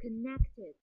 Connected.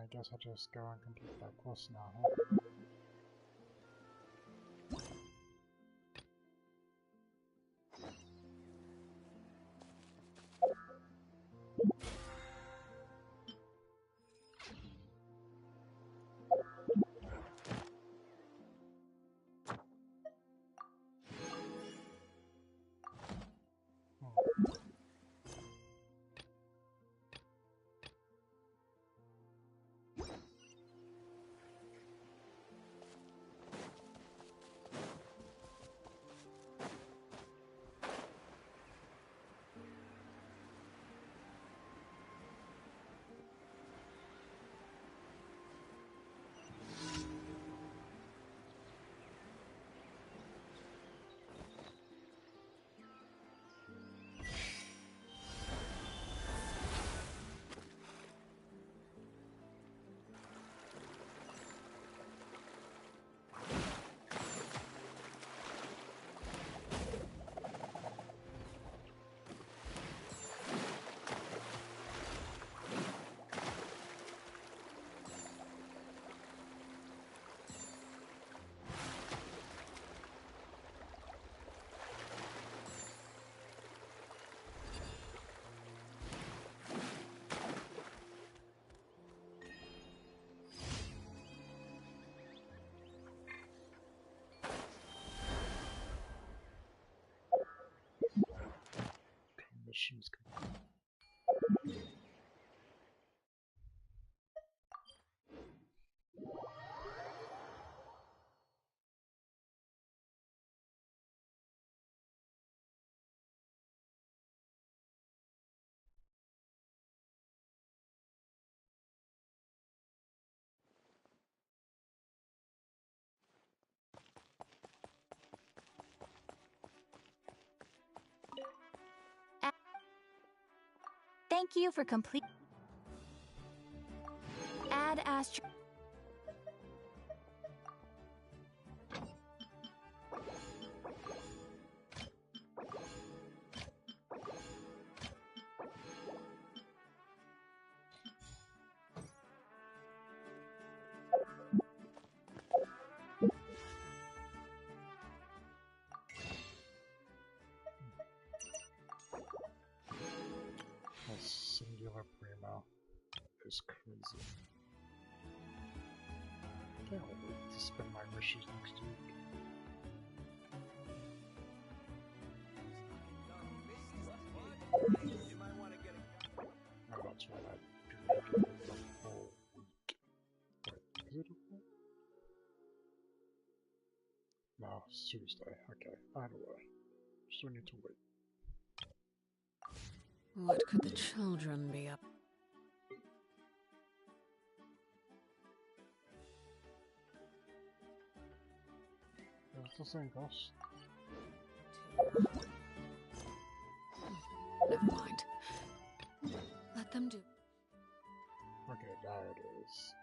I guess I'll just go and complete that quest now, huh? Mission's complete. Thank you for complete. Add Astro. A singular primo is crazy. Can't wait to spend my wishes next week. Oh, that's right, I do need to wait the whole week. Wait, is it a whole? No, it's Tuesday. Okay, either way. Still need to wait. What could the children be up? It's the same cost. Never mind. Let them do. Okay, there it is.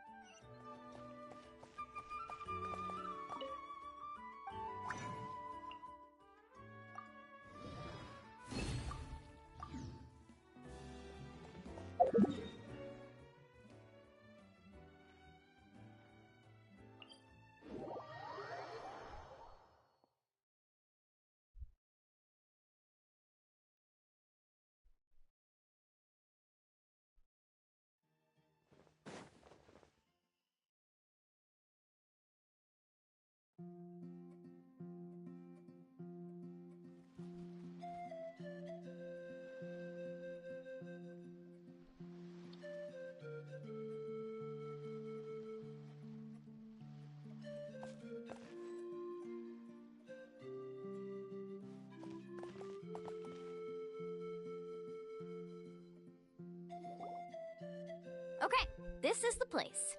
this is the place.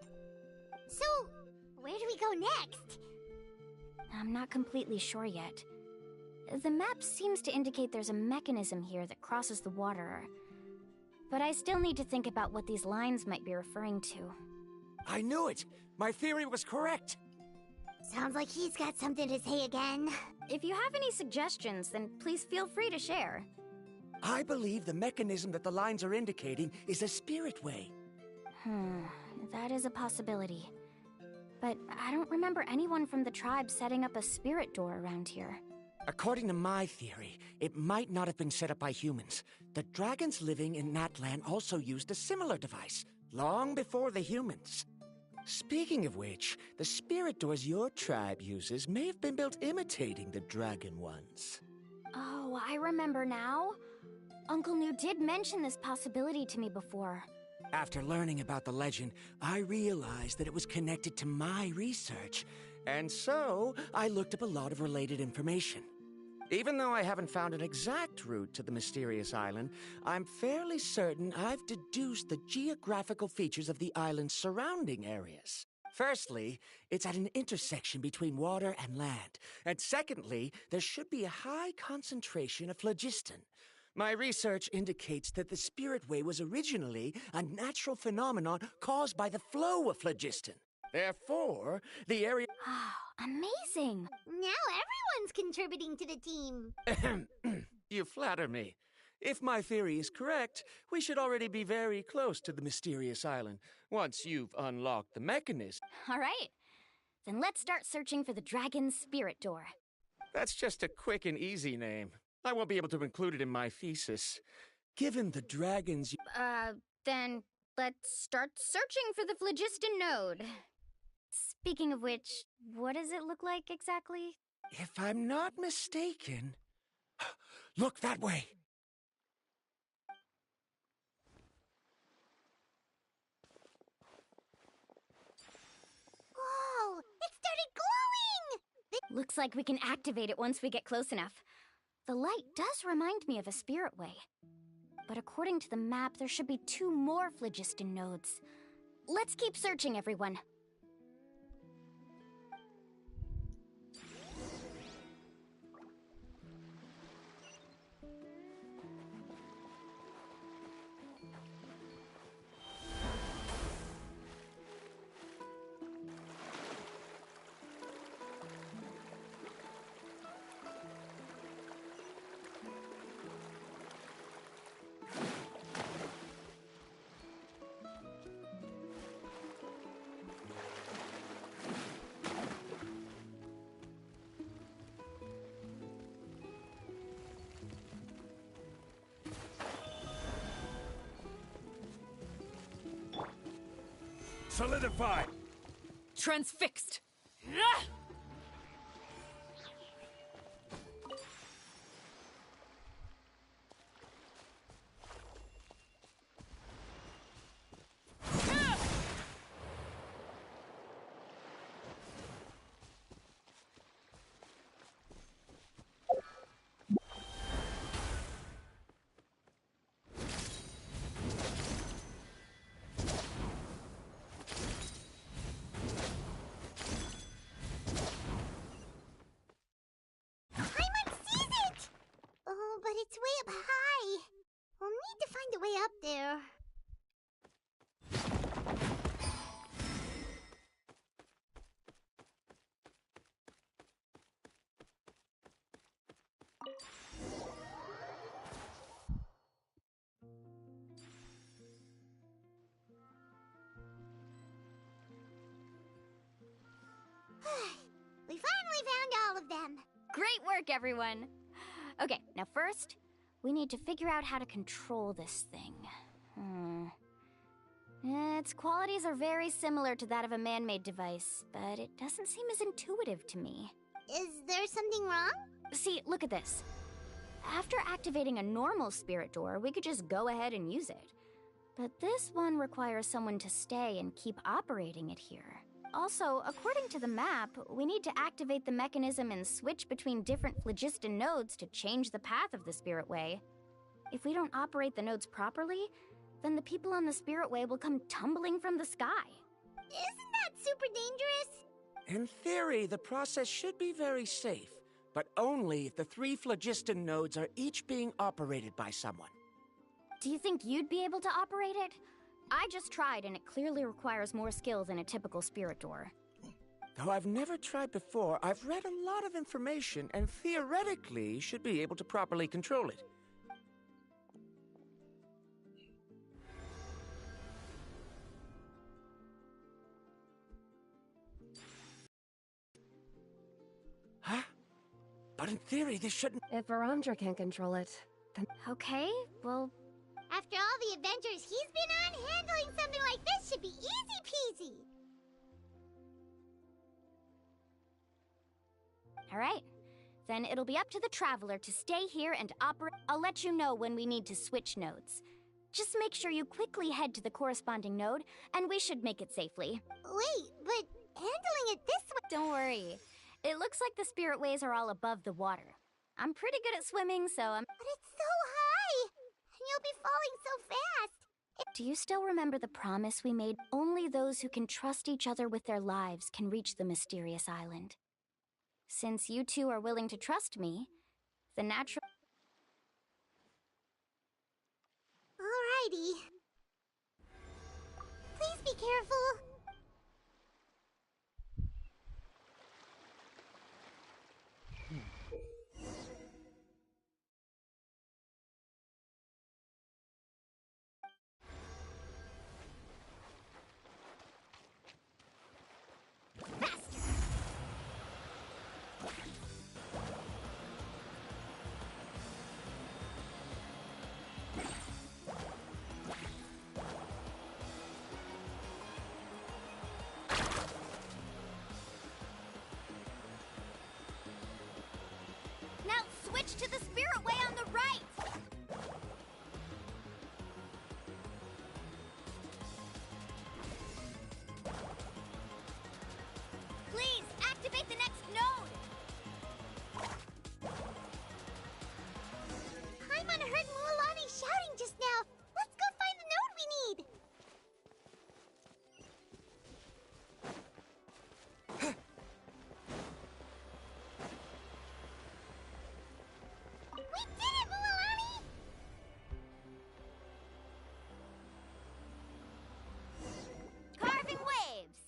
So, where do we go next? I'm not completely sure yet. The map seems to indicate there's a mechanism here that crosses the water. But I still need to think about what these lines might be referring to. I knew it! My theory was correct! Sounds like he's got something to say again. If you have any suggestions, then please feel free to share. I believe the mechanism that the lines are indicating is a spirit way. That is a possibility. But I don't remember anyone from the tribe setting up a spirit door around here. According to my theory, it might not have been set up by humans. The dragons living in Natlan also used a similar device, long before the humans. Speaking of which, the spirit doors your tribe uses may have been built imitating the dragon ones. Oh, I remember now. Uncle New did mention this possibility to me before. After learning about the legend, I realized that it was connected to my research, and so I looked up a lot of related information. Even though I haven't found an exact route to the mysterious island, I'm fairly certain I've deduced the geographical features of the island's surrounding areas. Firstly, it's at an intersection between water and land, and secondly, there should be a high concentration of phlogiston. My research indicates that the Spirit Way was originally a natural phenomenon caused by the flow of phlogiston. Therefore, the area... Oh, amazing! Now everyone's contributing to the team. You flatter me. If my theory is correct, we should already be very close to the mysterious island, once you've unlocked the mechanism. All right. Then let's start searching for the dragon's spirit door. That's just a quick and easy name. I won't be able to include it in my thesis. Given the dragons... Then let's start searching for the phlogiston node. Speaking of which, what does it look like exactly? If I'm not mistaken... Look that way! Whoa! It started glowing! Looks like we can activate it once we get close enough. The light does remind me of a spirit way. But according to the map, there should be 2 more phlogiston nodes. Let's keep searching, everyone. Solidify! Transfixed! But it's way up high. We'll need to find a way up there. We finally found all of them. Great work, everyone! Okay, now first, we need to figure out how to control this thing. Its qualities are very similar to that of a man-made device, but it doesn't seem as intuitive to me. Is there something wrong? See, look at this. After activating a normal spirit door, we could just go ahead and use it. But this one requires someone to stay and keep operating it here. Also, according to the map, we need to activate the mechanism and switch between different phlogiston nodes to change the path of the spirit way. If we don't operate the nodes properly, then the people on the Spirit Way will come tumbling from the sky. Isn't that super dangerous? In theory, the process should be very safe, but only if the 3 phlogiston nodes are each being operated by someone. Do you think you'd be able to operate it? I just tried, and it clearly requires more skill than a typical spirit door. Though I've never tried before, I've read a lot of information and theoretically should be able to properly control it. Huh? But in theory, this shouldn't... If Varandra can control it, then... Okay, well... After all the adventures he's been on, handling something like this should be easy peasy. Alright. Then it'll be up to the Traveler to stay here and operate. I'll let you know when we need to switch nodes. Just make sure you quickly head to the corresponding node, and we should make it safely. Wait, but handling it this way... Don't worry. It looks like the Spirit Ways are all above the water. I'm pretty good at swimming, so I'm... But it's so high! And you'll be falling so fast! Do you still remember the promise we made? Only those who can trust each other with their lives can reach the mysterious island. Since you two are willing to trust me, the natural... Alrighty. Please be careful. Now switch to the Spirit Way on the right! Please, activate the next node! Paimon heard Mualani shouting just now. Let's go find the node we need. We did it, Mualani! Carving waves!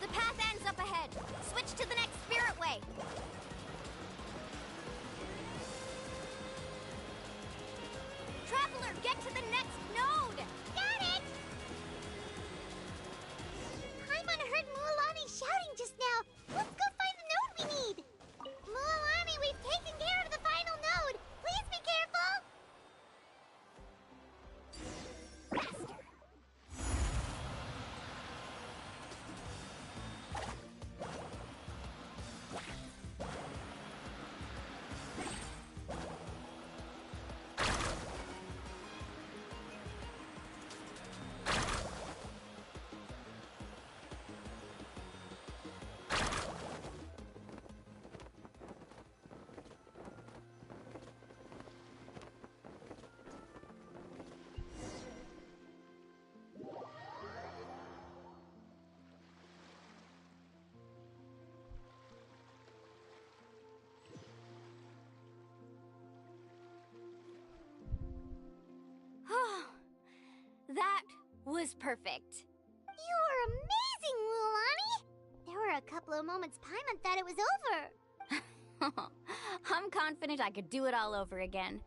The path ends up ahead. Switch to the next Spirit Way. Traveler, get to the next node! Got it! Paimon heard Mualani shouting just now. Let's go find the node we need. Mualani, we've taken care of the final node. Please be careful. That was perfect. You were amazing, Mualani! There were a couple of moments Paimon thought it was over. I'm confident I could do it all over again.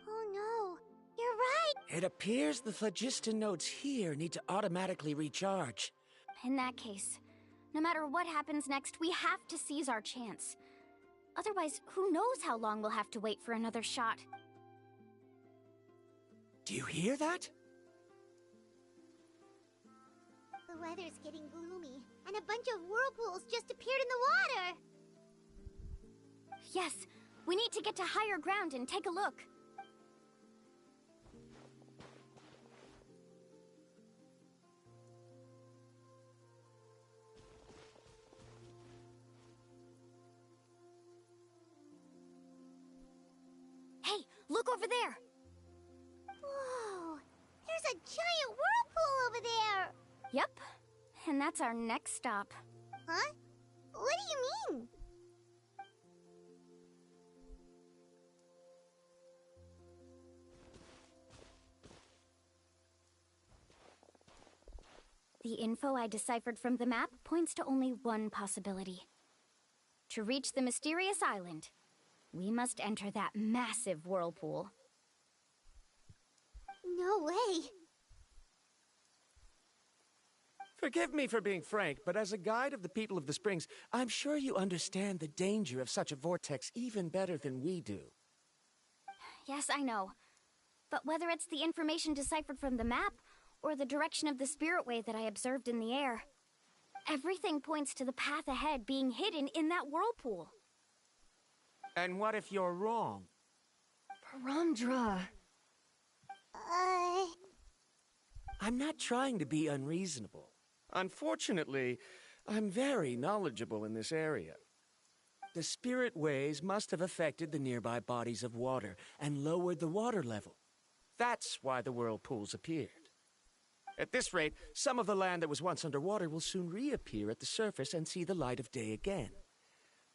Oh no, you're right. It appears the phlogiston nodes here need to automatically recharge. In that case, no matter what happens next, we have to seize our chance. Otherwise, who knows how long we'll have to wait for another shot. Do you hear that? The weather's getting gloomy, and a bunch of whirlpools just appeared in the water! Yes, we need to get to higher ground and take a look. Hey, look over there! Whoa! There's a giant whirlpool over there! Yep, and that's our next stop. Huh? What do you mean? The info I deciphered from the map points to only one possibility. To reach the mysterious island, we must enter that massive whirlpool. No way! Forgive me for being frank, but as a guide of the people of the Springs, I'm sure you understand the danger of such a vortex even better than we do. Yes, I know. But whether it's the information deciphered from the map, or the direction of the spirit wave that I observed in the air, everything points to the path ahead being hidden in that whirlpool. And what if you're wrong? Paramdra. I'm not trying to be unreasonable. Unfortunately, I'm very knowledgeable in this area. The spirit waves must have affected the nearby bodies of water and lowered the water level. That's why the whirlpools appeared. At this rate, some of the land that was once underwater will soon reappear at the surface and see the light of day again.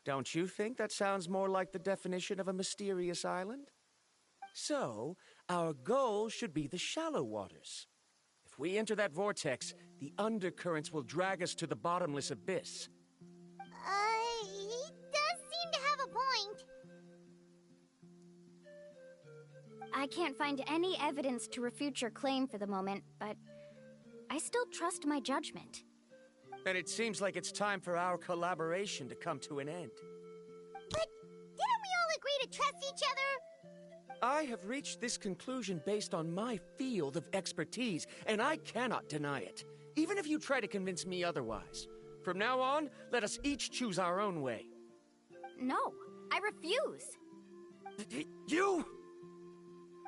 Don't you think that sounds more like the definition of a mysterious island? So, our goal should be the shallow waters. If we enter that vortex, the undercurrents will drag us to the bottomless abyss. He does seem to have a point. I can't find any evidence to refute your claim for the moment, but I still trust my judgment. And it seems like it's time for our collaboration to come to an end. But didn't we all agree to trust each other? I have reached this conclusion based on my field of expertise, and I cannot deny it, even if you try to convince me otherwise. From now on, let us each choose our own way. No, I refuse. You?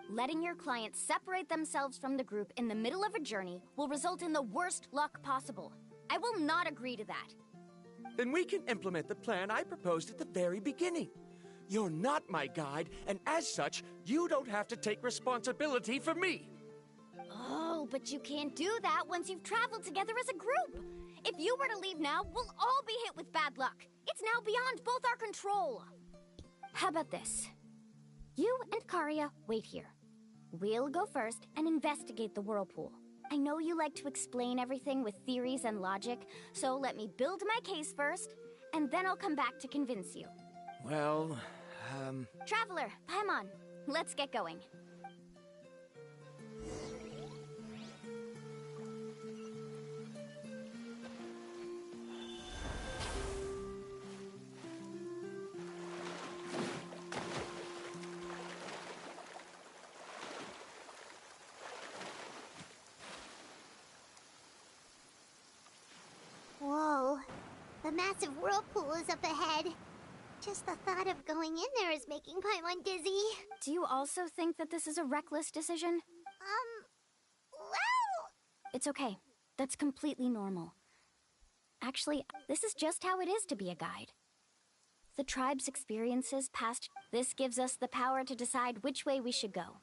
Letting your clients separate themselves from the group in the middle of a journey will result in the worst luck possible. I will not agree to that. Then we can implement the plan I proposed at the very beginning. You're not my guide, and as such, you don't have to take responsibility for me. Oh, but you can't do that once you've traveled together as a group. If you were to leave now, we'll all be hit with bad luck. It's now beyond both our control. How about this? You and Karia wait here. We'll go first and investigate the whirlpool. I know you like to explain everything with theories and logic, so let me build my case first, and then I'll come back to convince you. Well, Traveler, Paimon, let's get going. Whoa. The massive whirlpool is up ahead. Just the thought of going in there is making Paimon dizzy. Do you also think that this is a reckless decision? Well... It's okay. That's completely normal. Actually, this is just how it is to be a guide. The tribe's experiences past... This gives us the power to decide which way we should go.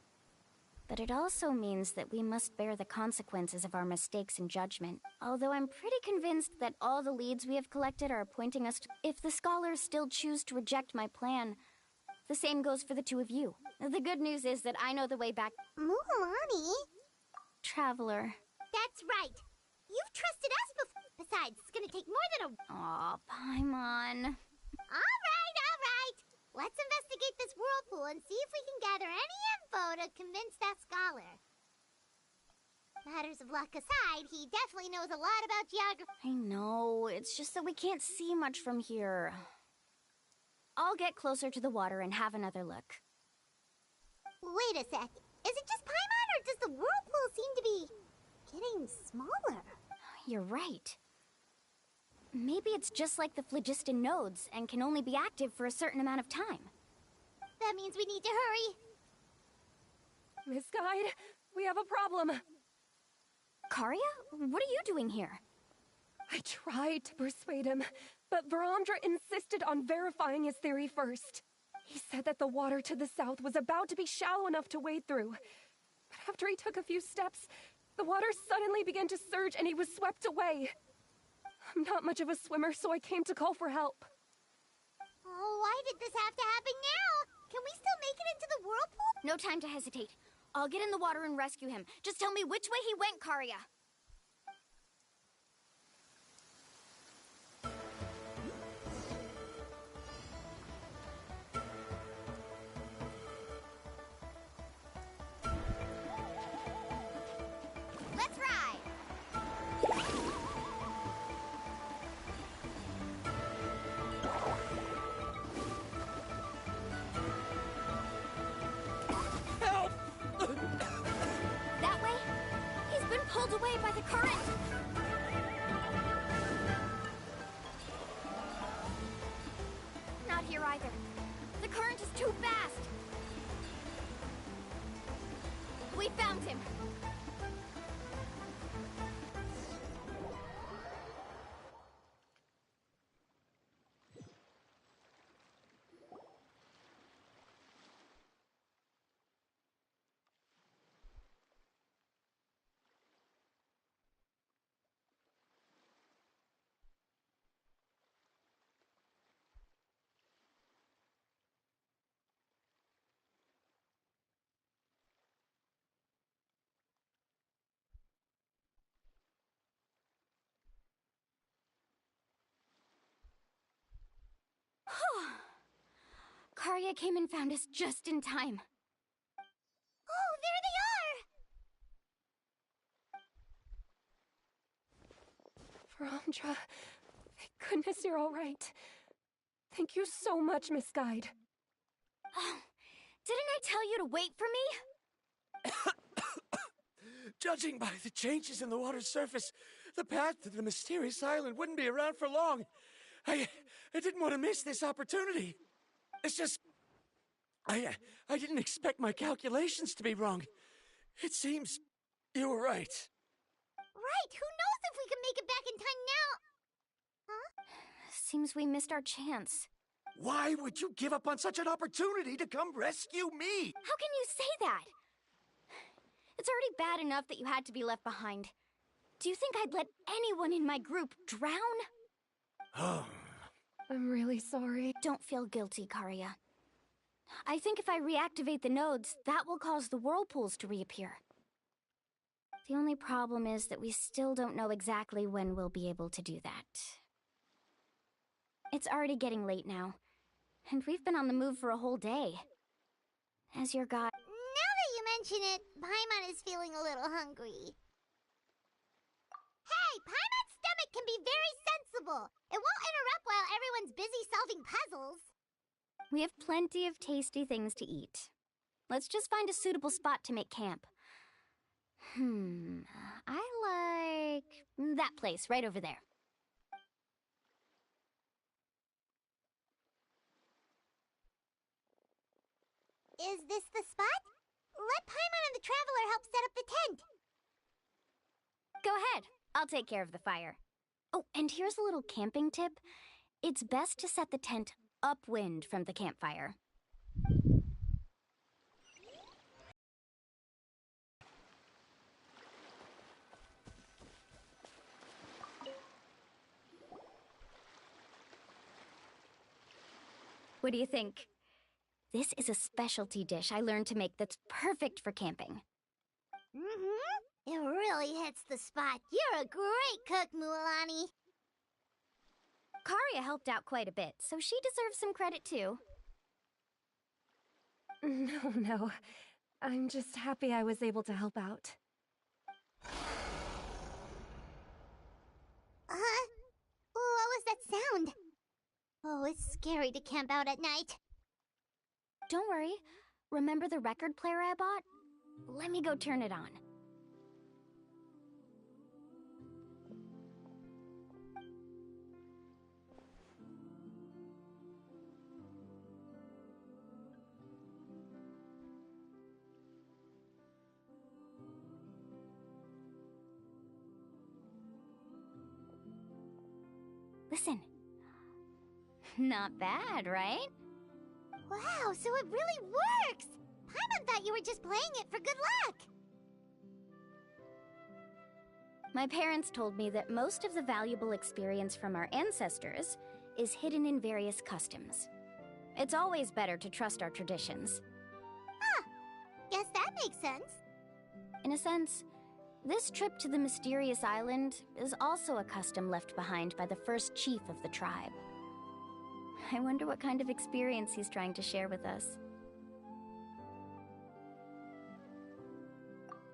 But it also means that we must bear the consequences of our mistakes and judgment. Although I'm pretty convinced that all the leads we have collected are pointing us to... If the scholars still choose to reject my plan, the same goes for the two of you. The good news is that I know the way back... Mualani? Traveler. That's right. You've trusted us before. Besides, it's gonna take more than a... Aw, Paimon. All right. Let's investigate this whirlpool and see if we can gather any info to convince that scholar. Matters of luck aside, he definitely knows a lot about geography. I know, it's just that we can't see much from here. I'll get closer to the water and have another look. Wait a sec. Is it just Paimon, or does the whirlpool seem to be getting smaller? You're right. Maybe it's just like the phlogiston nodes and can only be active for a certain amount of time. That means we need to hurry. Miss Guide, we have a problem. Karya? What are you doing here? I tried to persuade him, but Varamdra insisted on verifying his theory first. He said that the water to the south was about to be shallow enough to wade through. But after he took a few steps, the water suddenly began to surge and he was swept away. I'm not much of a swimmer, so I came to call for help. Oh, why did this have to happen now? Can we still make it into the whirlpool? No time to hesitate. I'll get in the water and rescue him. Just tell me which way he went, Karya. Let's ride! Help! That way? He's been pulled away by the current. Not here either. The current is too fast. We found him. Karya came and found us just in time. Oh, there they are! Varamdra, thank goodness you're all right. Thank you so much, Miss Guide. Oh, didn't I tell you to wait for me? Judging by the changes in the water's surface, the path to the mysterious island wouldn't be around for long. I didn't want to miss this opportunity. It's just... I didn't expect my calculations to be wrong. It seems you were right. Right, who knows if we can make it back in time now? Huh? Seems we missed our chance. Why would you give up on such an opportunity to come rescue me? How can you say that? It's already bad enough that you had to be left behind. Do you think I'd let anyone in my group drown? Oh. I'm really sorry. Don't feel guilty, Karya. I think if I reactivate the nodes, that will cause the whirlpools to reappear. The only problem is that we still don't know exactly when we'll be able to do that. It's already getting late now, and we've been on the move for a whole day. As your guide... Now that you mention it, Paimon is feeling a little hungry. Hey, Paimon's stomach can be very sensible. It won't interrupt while everyone's busy solving puzzles. We have plenty of tasty things to eat. Let's just find a suitable spot to make camp. I like that place right over there. Is this the spot? Let Paimon and the Traveler help set up the tent. Go ahead. I'll take care of the fire. Oh, and here's a little camping tip. It's best to set the tent upwind from the campfire. What do you think? This is a specialty dish I learned to make that's perfect for camping. Mm-hmm. It really hits the spot. You're a great cook, Mualani. Karya helped out quite a bit, so she deserves some credit too. No. I'm just happy I was able to help out. What was that sound? Oh, it's scary to camp out at night. Don't worry. Remember the record player I bought? Let me go turn it on. Listen. Not bad, right? Wow, so it really works! Paimon thought you were just playing it for good luck! My parents told me that most of the valuable experience from our ancestors is hidden in various customs. It's always better to trust our traditions. Huh. Guess that makes sense. In a sense, this trip to the mysterious island is also a custom left behind by the first chief of the tribe. I wonder what kind of experience he's trying to share with us.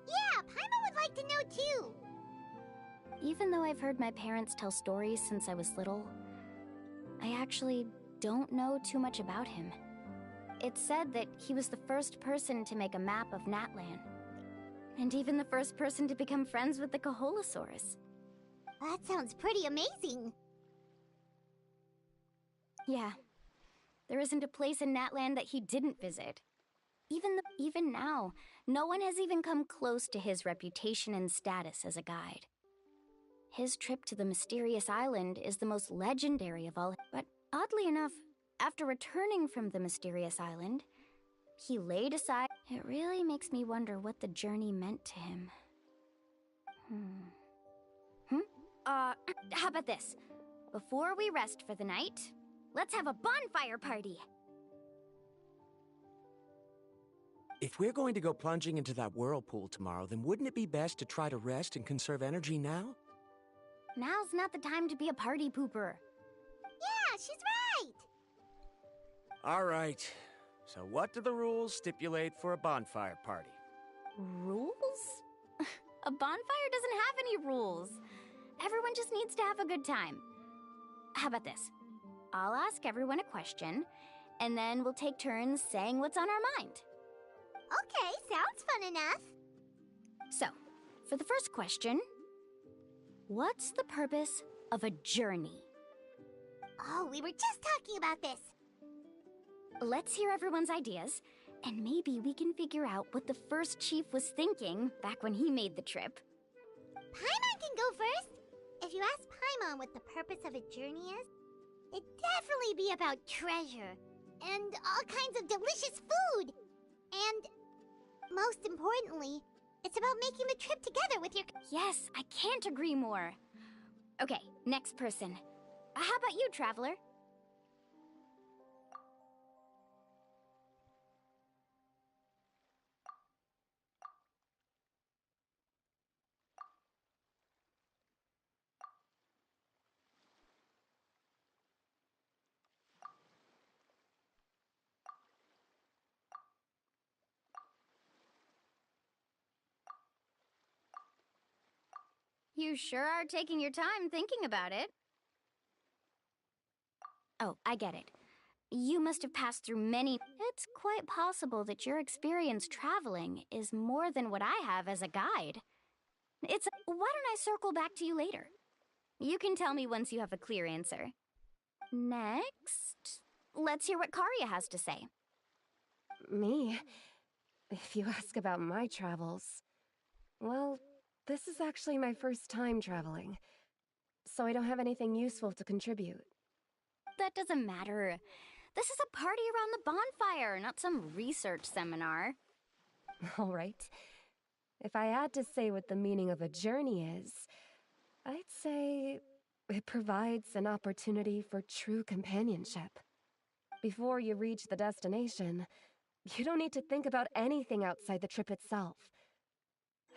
Yeah, Paimon would like to know too. Even though I've heard my parents tell stories since I was little, I actually don't know too much about him. It's said that he was the first person to make a map of Natlan, and even the first person to become friends with the Kaholosaurus. That sounds pretty amazing. Yeah, there isn't a place in Natlan that he didn't visit. Even now, no one has even come close to his reputation and status as a guide. His trip to the mysterious island is the most legendary of all, but oddly enough, after returning from the mysterious island, he laid aside. It really makes me wonder what the journey meant to him. How about this? Before we rest for the night, let's have a bonfire party! If we're going to go plunging into that whirlpool tomorrow, then wouldn't it be best to try to rest and conserve energy now? Now's not the time to be a party pooper. Yeah, she's right! All right. So what do the rules stipulate for a bonfire party? Rules? A bonfire doesn't have any rules. Everyone just needs to have a good time. How about this? I'll ask everyone a question, and then we'll take turns saying what's on our mind. Okay, sounds fun enough. So, for the first question, what's the purpose of a journey? Oh, we were just talking about this. Let's hear everyone's ideas, and maybe we can figure out what the first chief was thinking back when he made the trip. Paimon can go first. If you ask Paimon what the purpose of a journey is, it'd definitely be about treasure and all kinds of delicious food. And most importantly, it's about making the trip together with your... Yes, I can't agree more. Okay, next person. How about you, Traveler? You sure are taking your time thinking about it. Oh, I get it. You must have passed through many... It's quite possible that your experience traveling is more than what I have as a guide. Why don't I circle back to you later? You can tell me once you have a clear answer. Next, let's hear what Karia has to say. Me? If you ask about my travels... Well, this is actually my first time traveling, so I don't have anything useful to contribute. That doesn't matter. This is a party around the bonfire, not some research seminar. All right. If I had to say what the meaning of a journey is, I'd say it provides an opportunity for true companionship. Before you reach the destination, you don't need to think about anything outside the trip itself.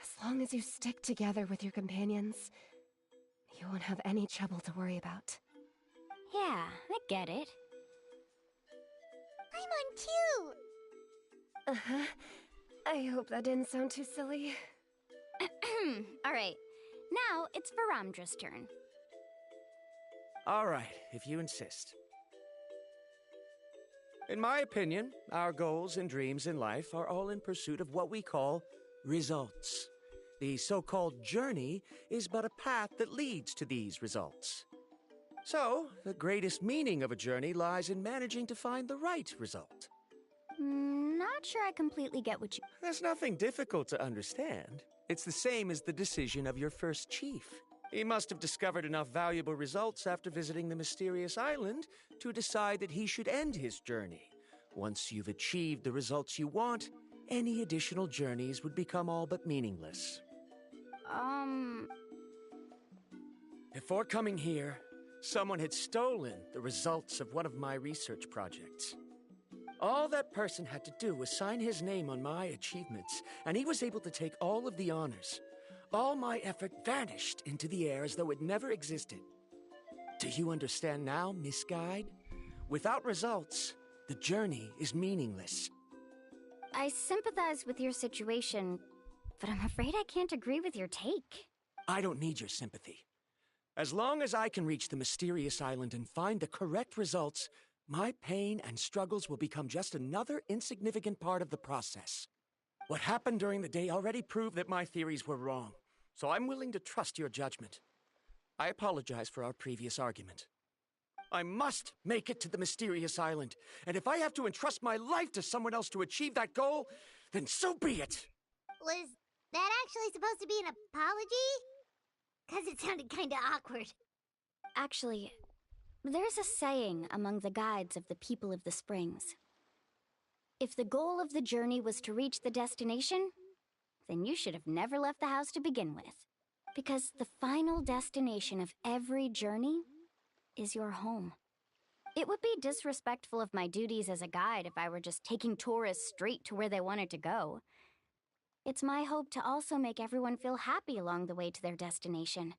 As long as you stick together with your companions, you won't have any trouble to worry about. Yeah, I get it. I'm on too! Uh-huh. I hope that didn't sound too silly. Alright, now it's Varamdra's turn. All right, if you insist. In my opinion, our goals and dreams in life are all in pursuit of what we call results. The so-called journey is but a path that leads to these results. So, the greatest meaning of a journey lies in managing to find the right result. Not sure I completely get what you... There's nothing difficult to understand. It's the same as the decision of your first chief. He must have discovered enough valuable results after visiting the mysterious island to decide that he should end his journey. Once you've achieved the results you want, any additional journeys would become all but meaningless. Before coming here, someone had stolen the results of one of my research projects. All that person had to do was sign his name on my achievements, and he was able to take all of the honors. All my effort vanished into the air as though it never existed. Do you understand now, Miss Guide? Without results, the journey is meaningless. I sympathize with your situation, but I'm afraid I can't agree with your take. I don't need your sympathy. As long as I can reach the mysterious island and find the correct results, my pain and struggles will become just another insignificant part of the process. What happened during the day already proved that my theories were wrong, so I'm willing to trust your judgment. I apologize for our previous argument. I must make it to the mysterious island, and if I have to entrust my life to someone else to achieve that goal, then so be it! Was that actually supposed to be an apology? Because it sounded kinda awkward. Actually, there's a saying among the guides of the people of the springs. If the goal of the journey was to reach the destination, then you should have never left the house to begin with. Because the final destination of every journey is your home. It would be disrespectful of my duties as a guide if I were just taking tourists straight to where they wanted to go. It's my hope to also make everyone feel happy along the way to their destination.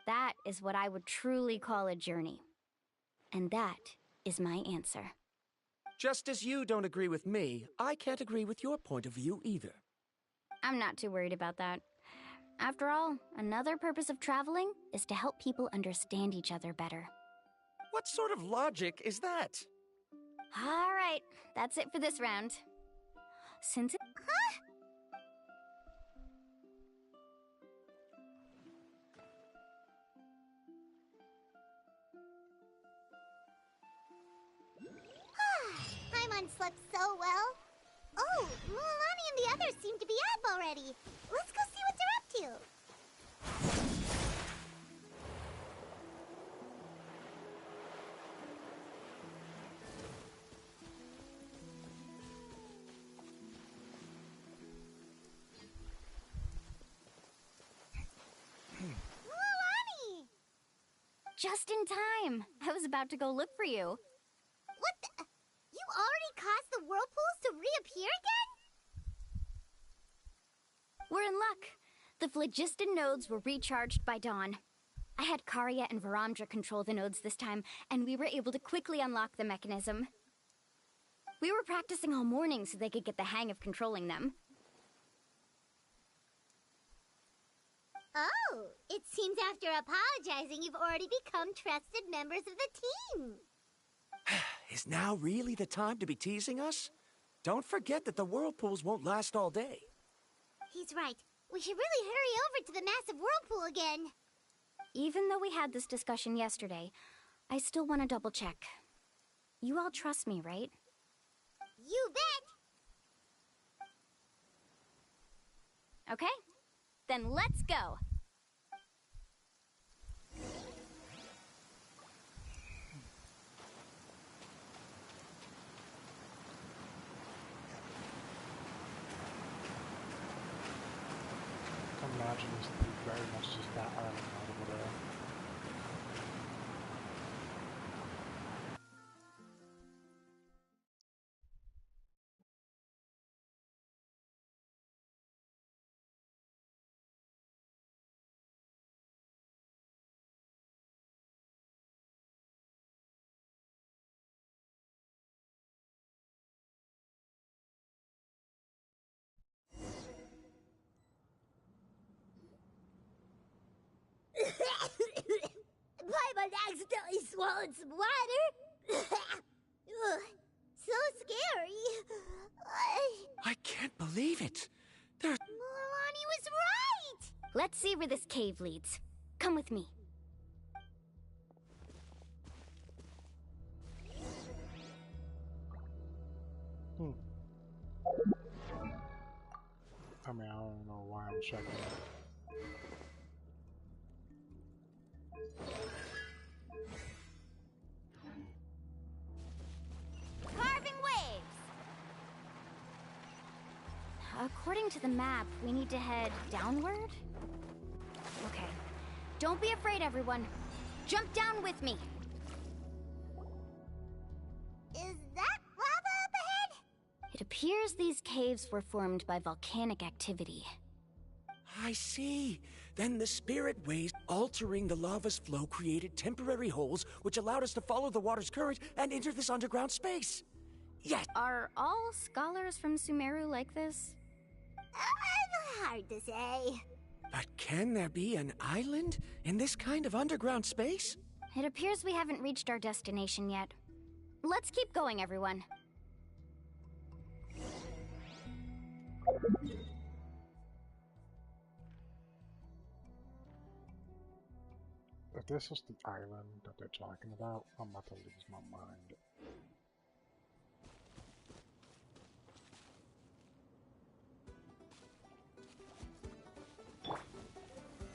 That is what I would truly call a journey. And that is my answer. Just as you don't agree with me, I can't agree with your point of view either. I'm not too worried about that. After all, another purpose of traveling is to help people understand each other better. What sort of logic is that? All right, that's it for this round. Since it... Huh? Paimon slept so well. Oh, Mualani and the others seem to be up already. Let's go see what they're up to. Mualani! Just in time. I was about to go look for you. What the? You already caused the whirlpools to reappear again? We're in luck. The phlogiston nodes were recharged by dawn. I had Karya and Varamdra control the nodes this time, and we were able to quickly unlock the mechanism. We were practicing all morning so they could get the hang of controlling them. Oh, it seems after apologizing, you've already become trusted members of the team. Is now really the time to be teasing us? Don't forget that the whirlpools won't last all day. He's right. We should really hurry over to the massive whirlpool again. Even though we had this discussion yesterday, I still want to double check. You all trust me, right? You bet! Okay, then let's go. I imagine this to be very much just that island out over there. Paimon accidentally swallowed some water. Ugh, so scary. I can't believe it. They're... Mualani was right! Let's see where this cave leads. Come with me. I mean, I don't know why I'm checking. to the map, we need to head downward? Okay. Don't be afraid, everyone. Jump down with me. Is that lava up ahead? It appears these caves were formed by volcanic activity. I see. Then the spirit waves altering the lava's flow created temporary holes which allowed us to follow the water's current and enter this underground space. Yes. Are all scholars from Sumeru like this? Hard to say. But can there be an island in this kind of underground space? It appears we haven't reached our destination yet. Let's keep going, everyone. If this is the island that they're talking about, I'm about to lose my mind.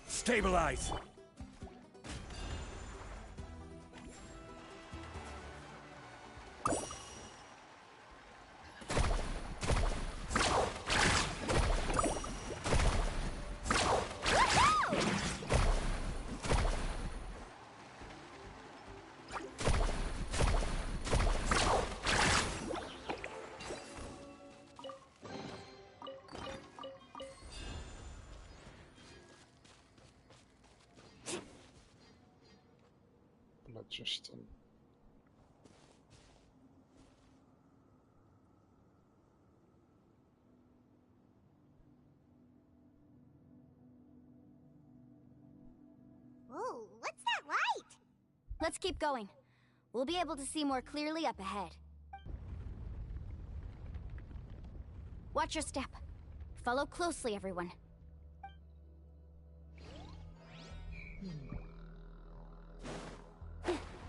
Stabilize! Just Whoa, what's that light? Let's keep going. We'll be able to see more clearly up ahead. Watch your step. Follow closely, everyone.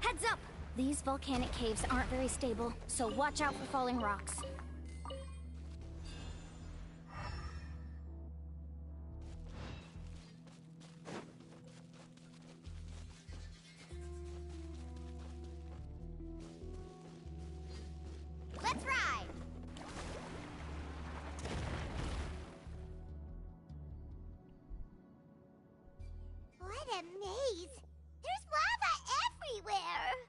Heads up! These volcanic caves aren't very stable, so watch out for falling rocks. Let's ride! What a maze! There's lava everywhere!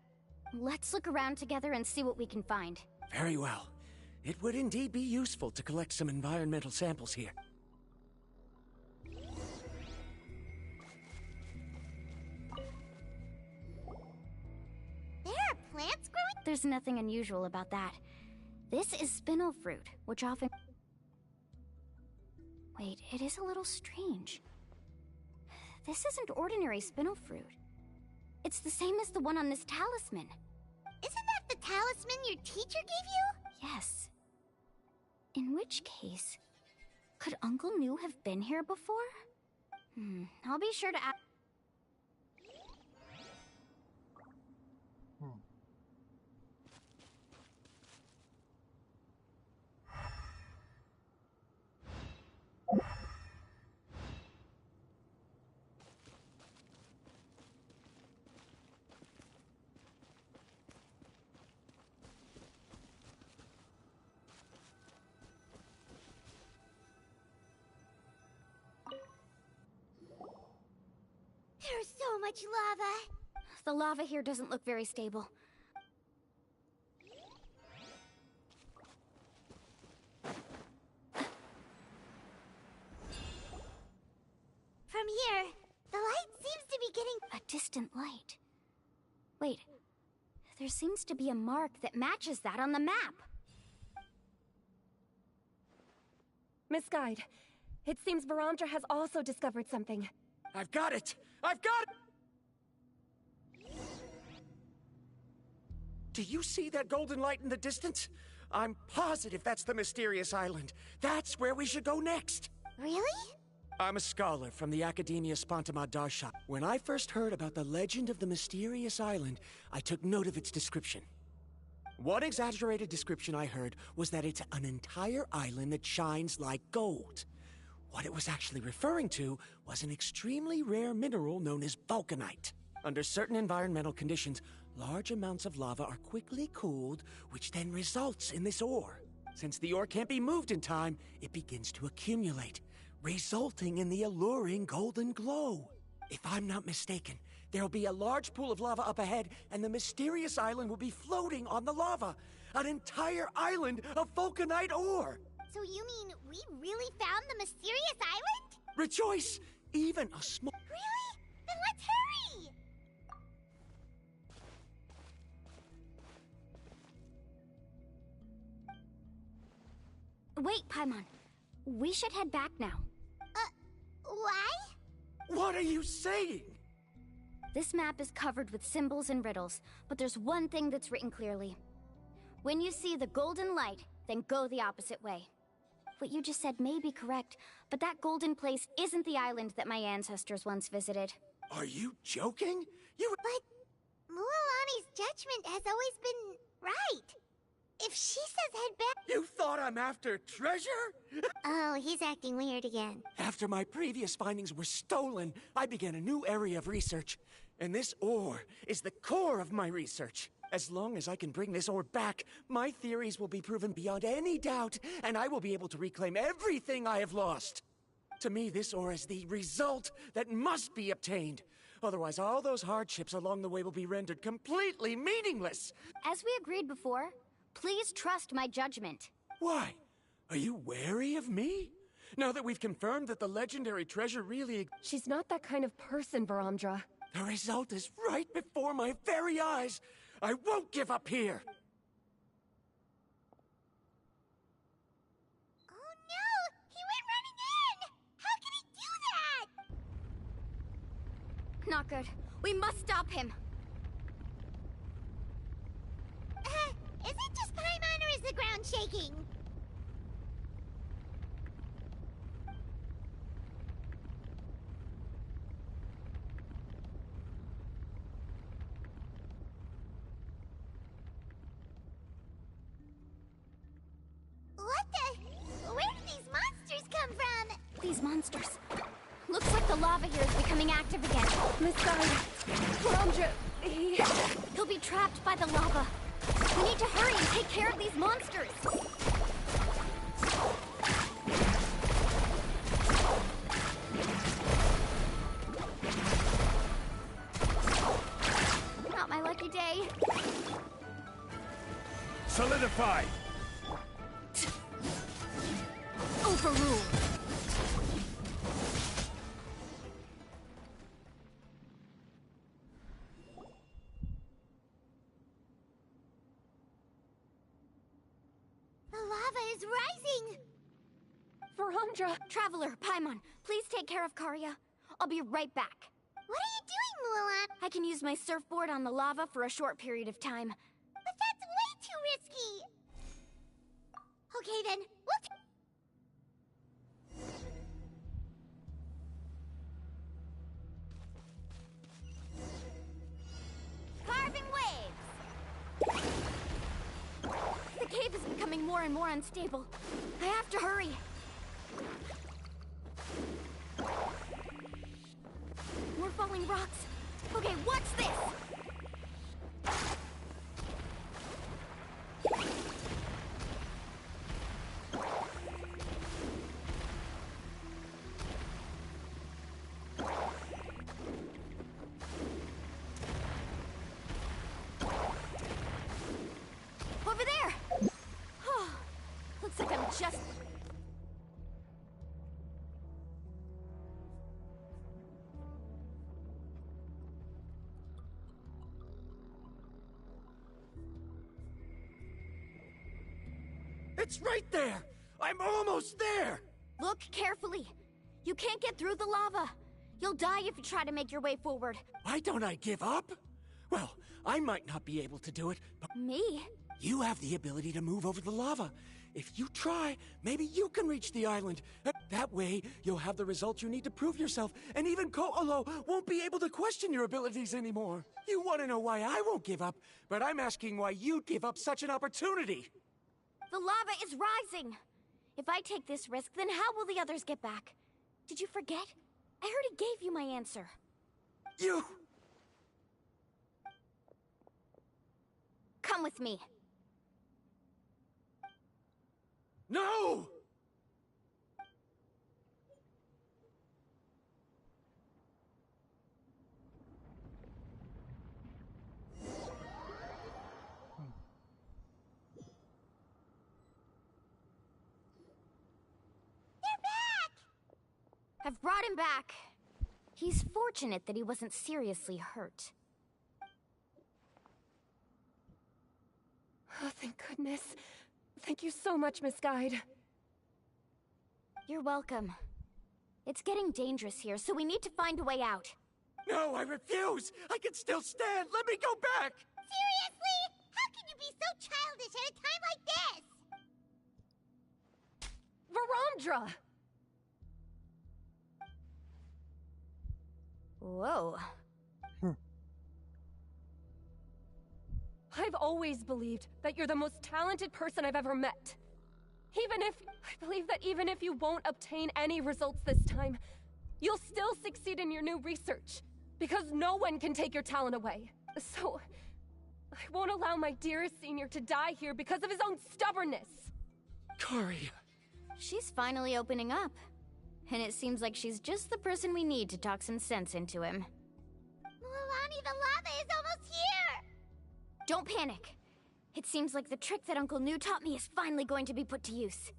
Let's look around together and see what we can find. Very well. It would indeed be useful to collect some environmental samples here. There are plants growing? There's nothing unusual about that. This is spinel fruit, which often... Wait, it is a little strange. This isn't ordinary spinel fruit. It's the same as the one on this talisman. Isn't that the talisman your teacher gave you? Yes. In which case, could Uncle New have been here before? I'll be sure to ask. There's so much lava. The lava here doesn't look very stable. From here, the light seems to be getting... A distant light. Wait, there seems to be a mark that matches that on the map. Miss Guide, it seems Varamdra has also discovered something. I've got it! I've got it! Do you see that golden light in the distance? I'm positive that's the mysterious island. That's where we should go next. Really? I'm a scholar from the Academia Spantamad Darsha. When I first heard about the legend of the mysterious island, I took note of its description. One exaggerated description I heard was that it's an entire island that shines like gold. What it was actually referring to was an extremely rare mineral known as vulcanite. Under certain environmental conditions, large amounts of lava are quickly cooled, which then results in this ore. Since the ore can't be moved in time, it begins to accumulate, resulting in the alluring golden glow. If I'm not mistaken, there'll be a large pool of lava up ahead, and the mysterious island will be floating on the lava. An entire island of vulcanite ore! So you mean we really found the mysterious island? Rejoice! Even a small... Really? Then let's hurry! Wait, Paimon. We should head back now. Why? What are you saying? This map is covered with symbols and riddles, but there's one thing that's written clearly. When you see the golden light, then go the opposite way. What you just said may be correct, but that golden place isn't the island that my ancestors once visited. Are you joking? You... But Mualani's judgment has always been right. If she says head back... You thought I'm after treasure? Oh, he's acting weird again. After my previous findings were stolen, I began a new area of research. And this ore is the core of my research. As long as I can bring this ore back, my theories will be proven beyond any doubt, and I will be able to reclaim everything I have lost. To me, this ore is the result that must be obtained. Otherwise, all those hardships along the way will be rendered completely meaningless. As we agreed before, please trust my judgment. Why? Are you wary of me? Now that we've confirmed that the legendary treasure really... She's not that kind of person, Baramdra. The result is right before my very eyes. I won't give up here. Oh no! He went running in! How can he do that? Not good. We must stop him. Is it just Paimon or is the ground shaking? What the? Where did these monsters come from? These monsters. Looks like the lava here is becoming active again. This guy, Baramdra, He'll be trapped by the lava. We need to hurry and take care of these monsters. Not my lucky day. Solidify! Overruled. The lava is rising! Baramdra. Traveler, Paimon, please take care of Karya. I'll be right back. What are you doing, Mulan? I can use my surfboard on the lava for a short period of time. But that's way too risky! Okay then, we'll Carving waves! The cave is becoming more and more unstable. I have to hurry. More falling rocks. Okay, what's this? Over there! Oh, looks like I'm just... It's right there! I'm almost there! Look carefully. You can't get through the lava. You'll die if you try to make your way forward. Why don't I give up? Well, I might not be able to do it, but Me? you have the ability to move over the lava. If you try, maybe you can reach the island. That way, you'll have the results you need to prove yourself, and even Ko'olo won't be able to question your abilities anymore. You want to know why I won't give up, but I'm asking why you'd give up such an opportunity. The lava is rising. If I take this risk, then how will the others get back? Did you forget? I already gave you my answer. You... Come with me. No! I've brought him back. He's fortunate that he wasn't seriously hurt. Oh, thank goodness. Thank you so much, Miss Guide. You're welcome. It's getting dangerous here, so we need to find a way out. No, I refuse! I can still stand! Let me go back! Seriously? How can you be so childish at a time like this? Verondra! Whoa. I've always believed that you're the most talented person I've ever met. I believe that even if you won't obtain any results this time, you'll still succeed in your new research, because no one can take your talent away. So, I won't allow my dearest senior to die here because of his own stubbornness. Kari. She's finally opening up. And it seems like she's just the person we need to talk some sense into him. Mualani, the lava is almost here! Don't panic. It seems like the trick that Uncle New taught me is finally going to be put to use.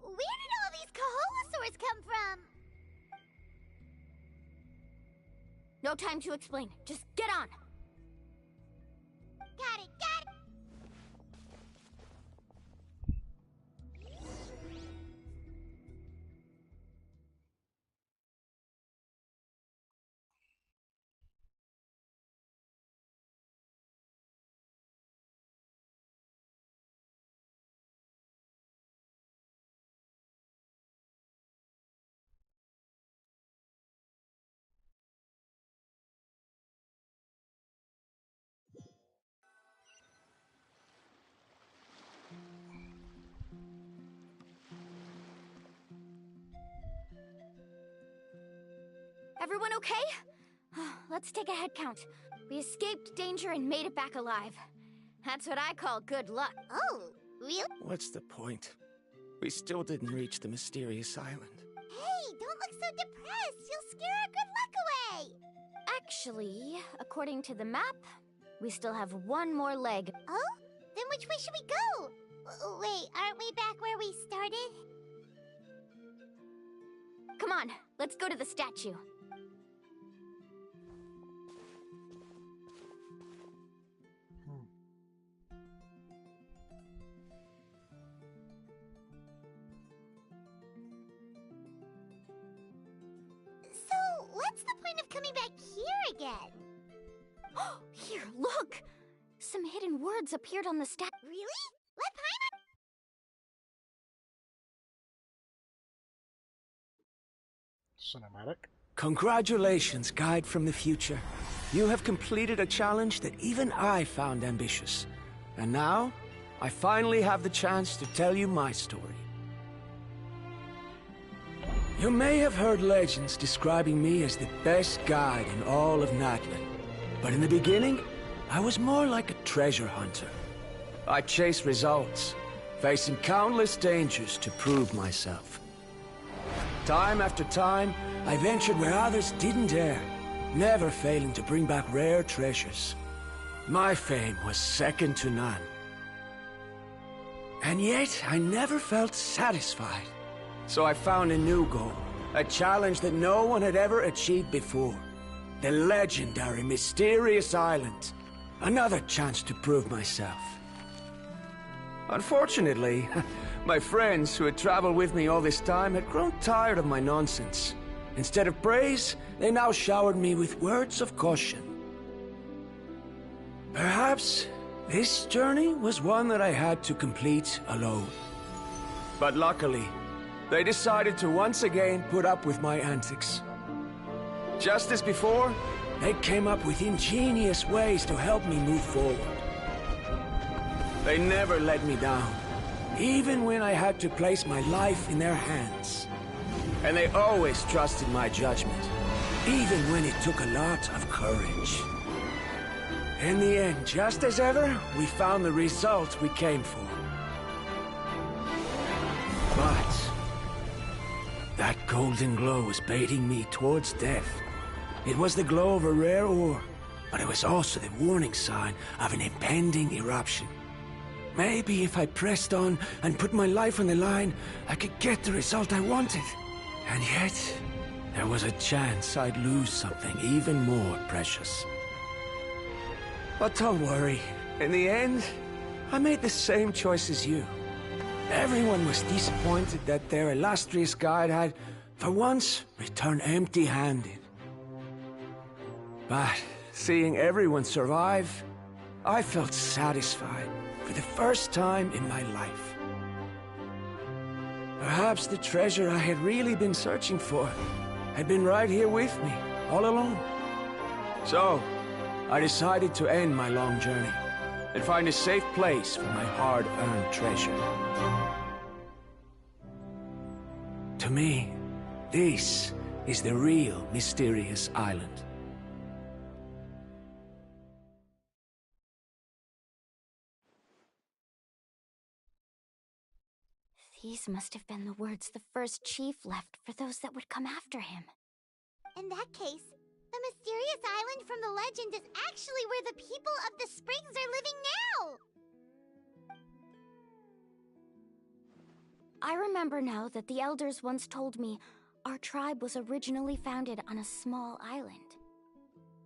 Where did all these Kaholosaurs come from? No time to explain. Just get on. Got it, got it! Everyone okay? Let's take a head count. We escaped danger and made it back alive. That's what I call good luck. Oh, really? What's the point? We still didn't reach the mysterious island. Hey, don't look so depressed. You'll scare our good luck away. Actually, according to the map, we still have one more leg. Oh? Then which way should we go? Wait, aren't we back where we started? Come on, let's go to the statue. So, what's the point of coming back here again? Here, look! Some hidden words appeared on the statue. Really? Let Paimon... Cinematic. Congratulations, Guide from the Future. You have completed a challenge that even I found ambitious. And now, I finally have the chance to tell you my story. You may have heard legends describing me as the best guide in all of Natlan. But in the beginning, I was more like a treasure hunter. I chased results, facing countless dangers to prove myself. Time after time, I ventured where others didn't dare, never failing to bring back rare treasures. My fame was second to none. And yet, I never felt satisfied. So I found a new goal, a challenge that no one had ever achieved before. The legendary Mysterious Island. Another chance to prove myself. Unfortunately, my friends who had traveled with me all this time had grown tired of my nonsense. Instead of praise, they now showered me with words of caution. Perhaps this journey was one that I had to complete alone. But luckily, they decided to once again put up with my antics. Just as before, they came up with ingenious ways to help me move forward. They never let me down, even when I had to place my life in their hands. And they always trusted my judgment. even when it took a lot of courage. In the end, just as ever, we found the result we came for. But that golden glow was baiting me towards death. It was the glow of a rare ore, but it was also the warning sign of an impending eruption. Maybe if I pressed on and put my life on the line, I could get the result I wanted. And yet, there was a chance I'd lose something even more precious. But don't worry. In the end, I made the same choice as you. Everyone was disappointed that their illustrious guide had, for once, returned empty-handed. But seeing everyone survive, I felt satisfied for the first time in my life. Perhaps the treasure I had really been searching for had been right here with me, all along. So, I decided to end my long journey and find a safe place for my hard-earned treasure. To me, this is the real mysterious island. These must have been the words the first chief left for those that would come after him. In that case, the mysterious island from the legend is actually where the people of the springs are living now! I remember now that the elders once told me our tribe was originally founded on a small island.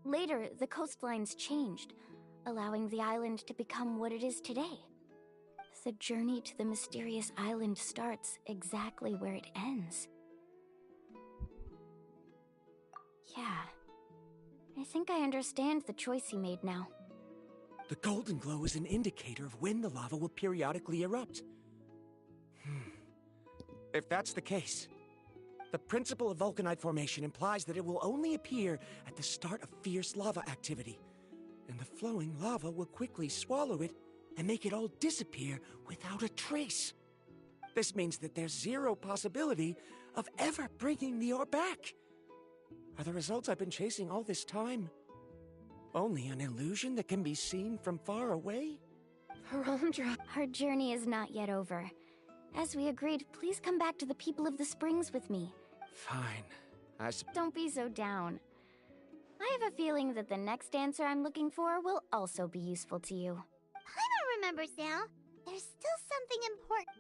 Later, the coastlines changed, allowing the island to become what it is today. The journey to the mysterious island starts exactly where it ends. Yeah. I think I understand the choice he made now. The golden glow is an indicator of when the lava will periodically erupt. If that's the case, the principle of vulcanite formation implies that it will only appear at the start of fierce lava activity, and the flowing lava will quickly swallow it and make it all disappear without a trace. This means that there's zero possibility of ever bringing the ore back. Are the results I've been chasing all this time only an illusion that can be seen from far away? Parandra. Our journey is not yet over. As we agreed, please come back to the people of the springs with me. Fine. Don't be so down. I have a feeling that the next answer I'm looking for will also be useful to you. Paimon remembers now. There's still something important.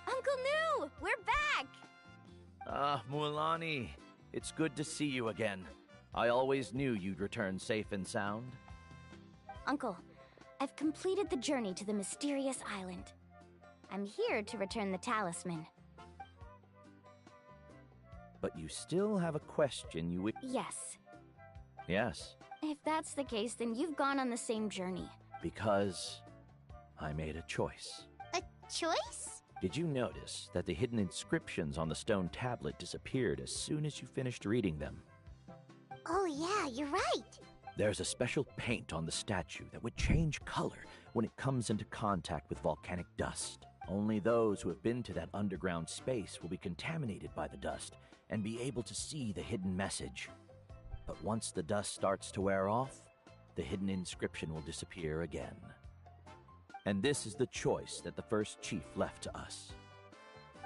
Uncle New! We're back! Ah, Mualani. It's good to see you again. I always knew you'd return safe and sound. Uncle, I've completed the journey to the mysterious island. I'm here to return the talisman. But you still have a question you would... Yes. Yes, If that's the case, then you've gone on the same journey. because I made a choice. A choice? Did you notice that the hidden inscriptions on the stone tablet disappeared as soon as you finished reading them? Oh yeah, you're right. There's a special paint on the statue that would change color when it comes into contact with volcanic dust. Only those who have been to that underground space will be contaminated by the dust and be able to see the hidden message. But once the dust starts to wear off, the hidden inscription will disappear again. And this is the choice that the first chief left to us.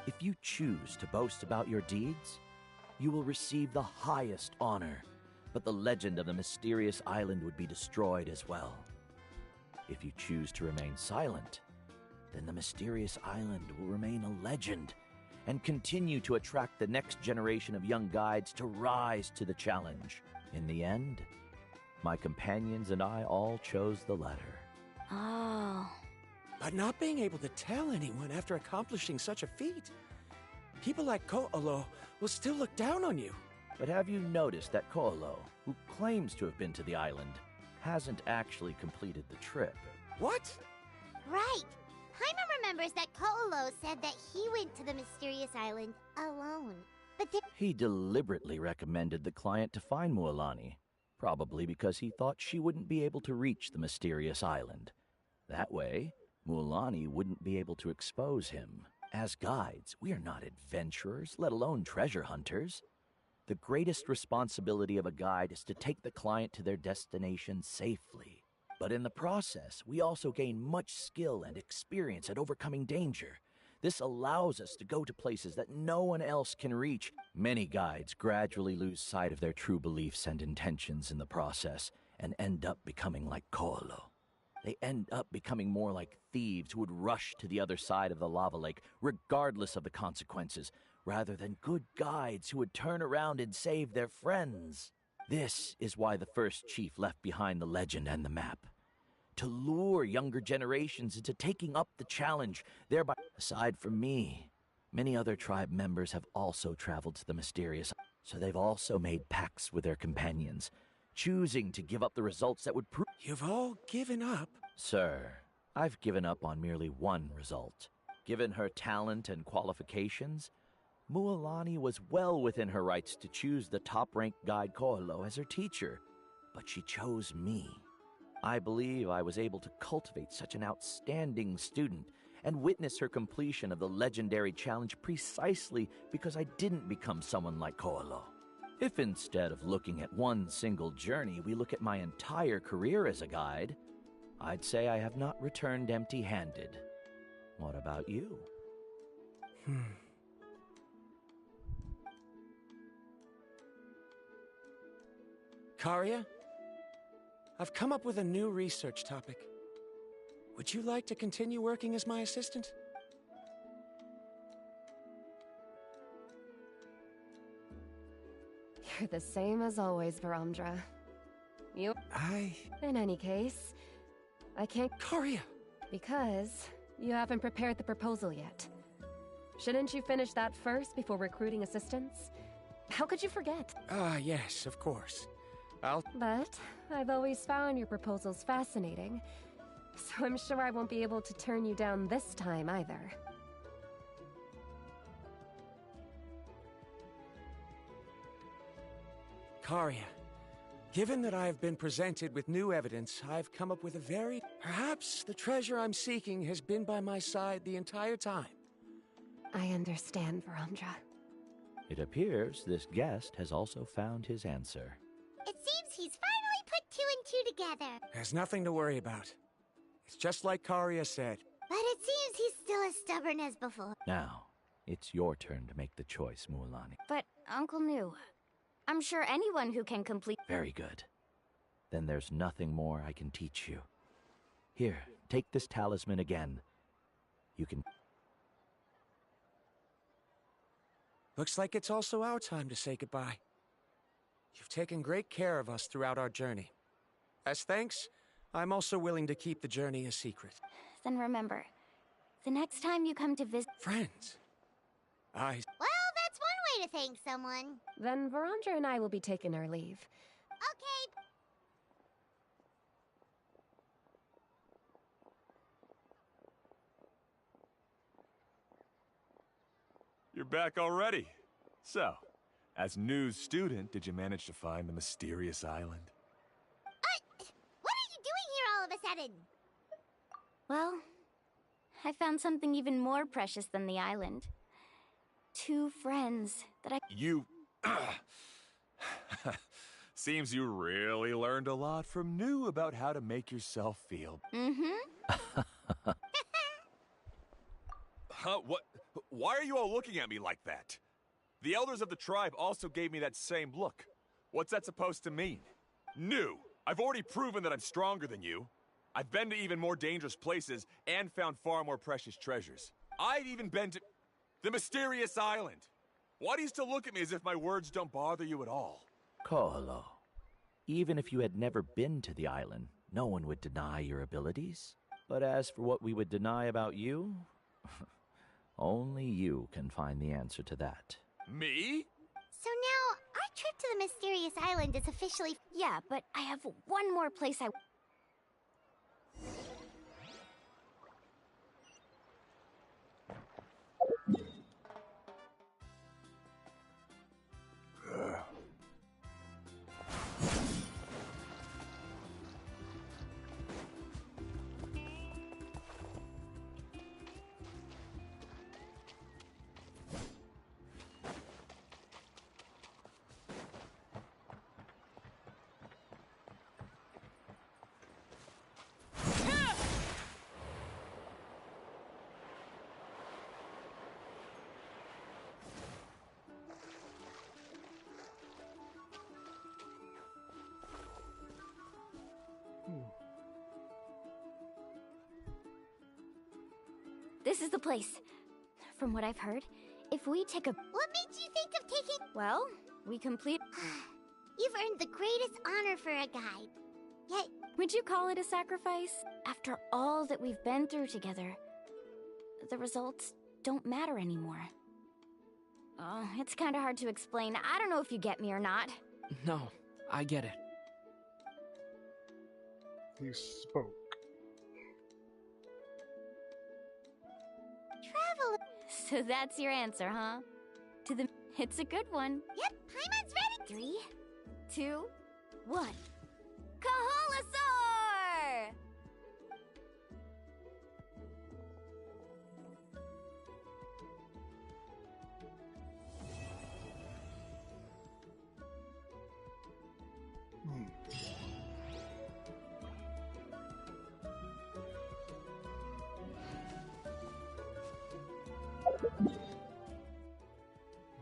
If you choose to boast about your deeds, you will receive the highest honor, but the legend of the mysterious island would be destroyed as well. If you choose to remain silent, then the mysterious island will remain a legend and continue to attract the next generation of young guides to rise to the challenge. In the end, my companions and I all chose the latter. Oh. But not being able to tell anyone after accomplishing such a feat, people like Ko'olo will still look down on you. But have you noticed that Koolo, who claims to have been to the island, hasn't actually completed the trip? What? Right. Paimon remembers that Koolo said that he went to the mysterious island alone. But He deliberately recommended the client to find Mualani, probably because he thought she wouldn't be able to reach the mysterious island. That way, Mualani wouldn't be able to expose him. As guides, we are not adventurers, let alone treasure hunters. The greatest responsibility of a guide is to take the client to their destination safely. But in the process, we also gain much skill and experience at overcoming danger. This allows us to go to places that no one else can reach. Many guides gradually lose sight of their true beliefs and intentions in the process and end up becoming like Koolo. They end up becoming more like thieves who would rush to the other side of the lava lake regardless of the consequences, rather than good guides who would turn around and save their friends. This is why the first chief left behind the legend and the map. To lure younger generations into taking up the challenge, thereby, aside from me, many other tribe members have also traveled to the mysterious, so they've also made pacts with their companions, choosing to give up the results that would prove— You've all given up? Sir, I've given up on merely one result. Given her talent and qualifications, Mualani was well within her rights to choose the top-ranked guide Koolo as her teacher, but she chose me. I believe I was able to cultivate such an outstanding student and witness her completion of the legendary challenge precisely because I didn't become someone like Koolo. If instead of looking at one single journey, we look at my entire career as a guide, I'd say I have not returned empty-handed. What about you? Karia? I've come up with a new research topic. Would you like to continue working as my assistant? You're the same as always, Varamdra. In any case, I can't— Karia! Because you haven't prepared the proposal yet. Shouldn't you finish that first before recruiting assistants? How could you forget? Yes, of course. But I've always found your proposals fascinating, so I'm sure I won't be able to turn you down this time either. Karia, given that I have been presented with new evidence, I've come up with a very— Perhaps the treasure I'm seeking has been by my side the entire time. I understand, Varamdra. It appears this guest has also found his answer. it seems he's finally put two and two together. There's nothing to worry about. It's just like Karia said. But it seems he's still as stubborn as before. Now, it's your turn to make the choice, Mualani. But, Uncle New, I'm sure anyone who can complete— Very good. Then there's nothing more I can teach you. Here, take this talisman again. You can— Looks like it's also our time to say goodbye. You've taken great care of us throughout our journey. As thanks, I'm also willing to keep the journey a secret. Then remember, the next time you come to visit— Friends. Well, that's one way to thank someone. Then Varamdra and I will be taking our leave. Okay. You're back already. So, as news student, did you manage to find the mysterious island? What are you doing here all of a sudden? Well, I found something even more precious than the island. 2 friends that I— You... Seems you really learned a lot from New about how to make yourself feel. Mm-hmm. Huh? What? Why are you all looking at me like that? The elders of the tribe also gave me that same look. What's that supposed to mean? New! I've already proven that I'm stronger than you. I've been to even more dangerous places and found far more precious treasures. I've even been to the mysterious island. Why do you still look at me as if my words don't bother you at all? Koolo, even if you had never been to the island, no one would deny your abilities. But as for what we would deny about you, only you can find the answer to that. Me? So now, I trip to the mysterious island is officially... Yeah, but I have one more place I... This is the place. From what I've heard, if we take a... What made you think of taking... Well, we complete... You've earned the greatest honor for a guide. Yet... Would you call it a sacrifice? After all that we've been through together, the results don't matter anymore. Oh, it's kind of hard to explain. I don't know if you get me or not. No, I get it. He spoke. Travel... So that's your answer, huh? To the... It's a good one. Yep, Paimon's ready! 3, 2, 1. Kahalasaur!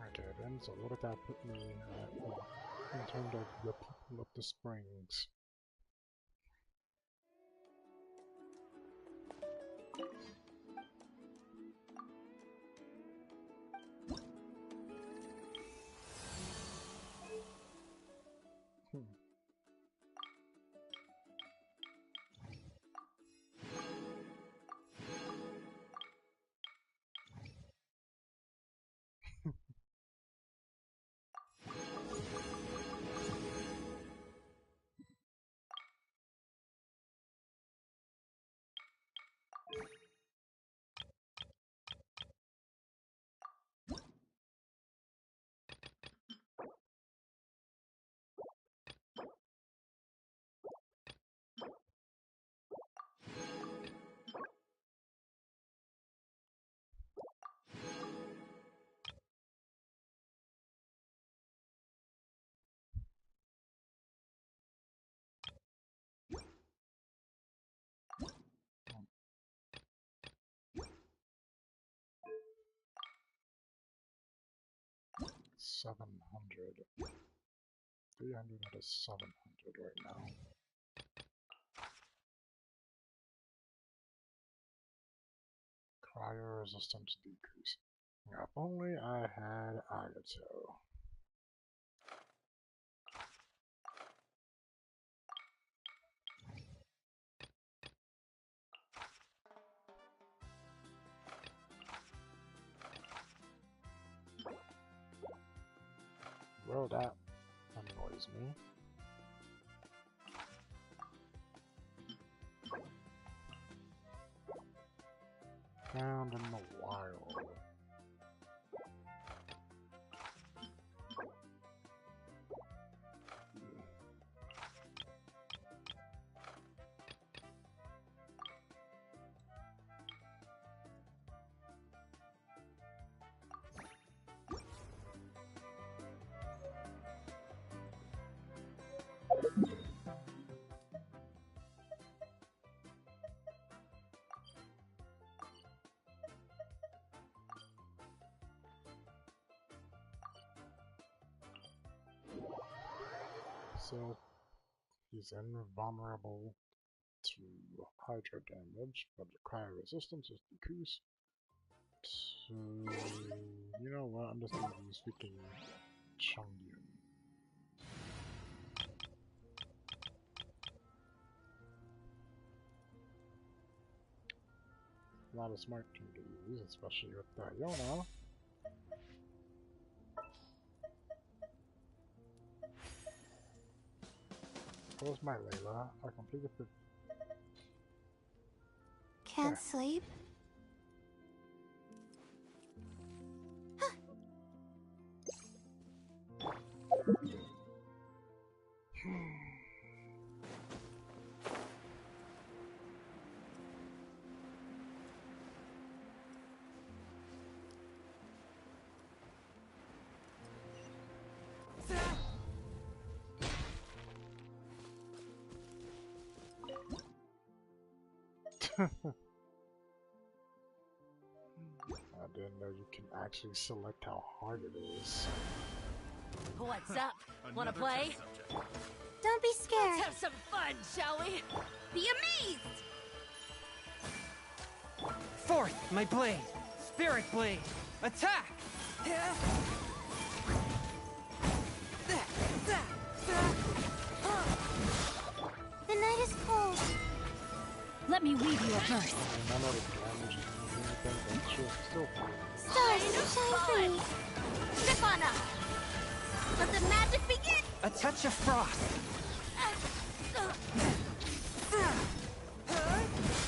Okay, then, so what did that put me in terms of the people of the springs? $700. 300 out of 700 right now. Cryo resistance decrease. If only I had Agato. Well, that annoys me. Found in the wild. So he's invulnerable to hydro damage, but the cryo resistance is decreased. So you know what? I'm just gonna use freaking Chongyun. Not a smart thing to use, especially with Diona. Where's my Layla? I completed the... Can't sleep? I didn't know you can actually select how hard it is. What's up? Wanna play? Don't be scared. Let's have some fun, shall we? Be amazed! Fourth, my blade. Spirit blade. Attack! The night is cold. Let me weave you a verse. None of the damage is anything, but still Stars, shine for me. Step on up! Let the magic begin! A touch of frost.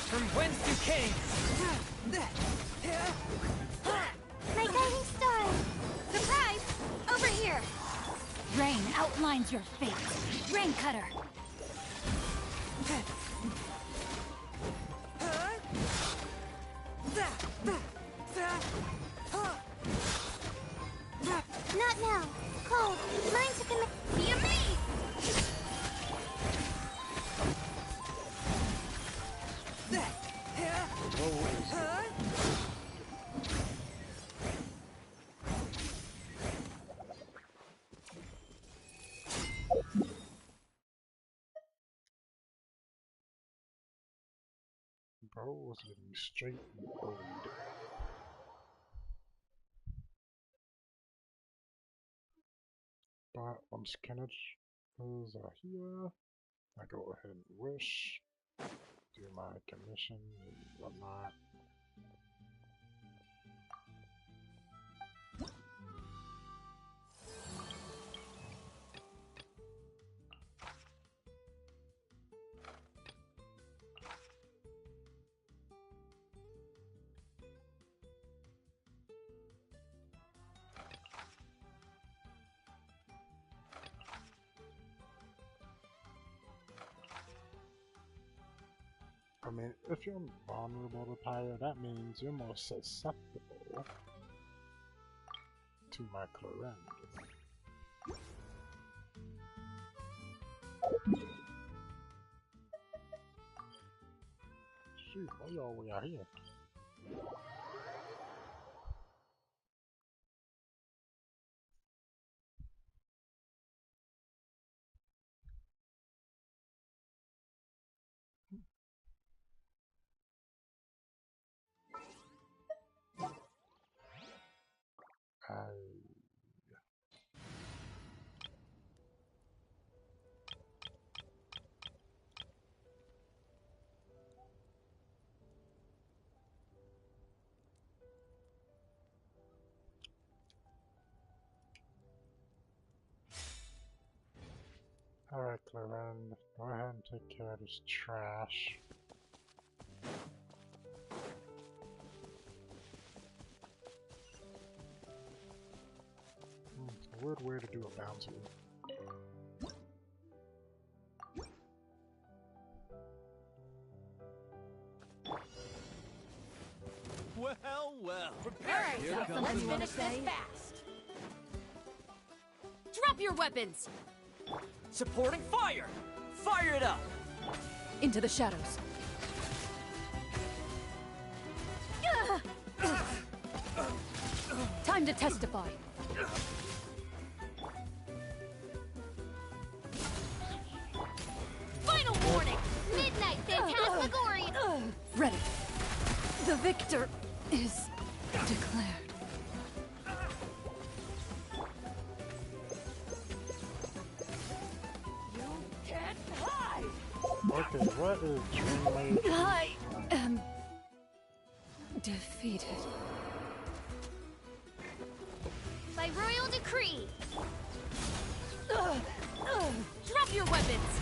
From whence you came. My guiding star. Surprise! Over here! Rain outlines your fate. Rain cutter. Not now. Cold. Mine to commit. Be amazed! Bro was getting straight bullied. But once Kenneth is here, I go ahead and wish, do my commission and whatnot. I mean, if you're vulnerable to fire, that means you're more susceptible to my Clorend. Shoot, why y'all way out here? Alright, Clorend, go ahead and take care of this trash. It's a weird way to do a bounty. Well. Prepare yourself, so let's finish this fast. Drop your weapons! Supporting fire! Fire it up! Into the shadows. Time to testify. Final warning! Midnight Phantasmagorian! Ready. The victor is declared. Okay, what is Dream Lady? I am defeated. By royal decree. Drop your weapons!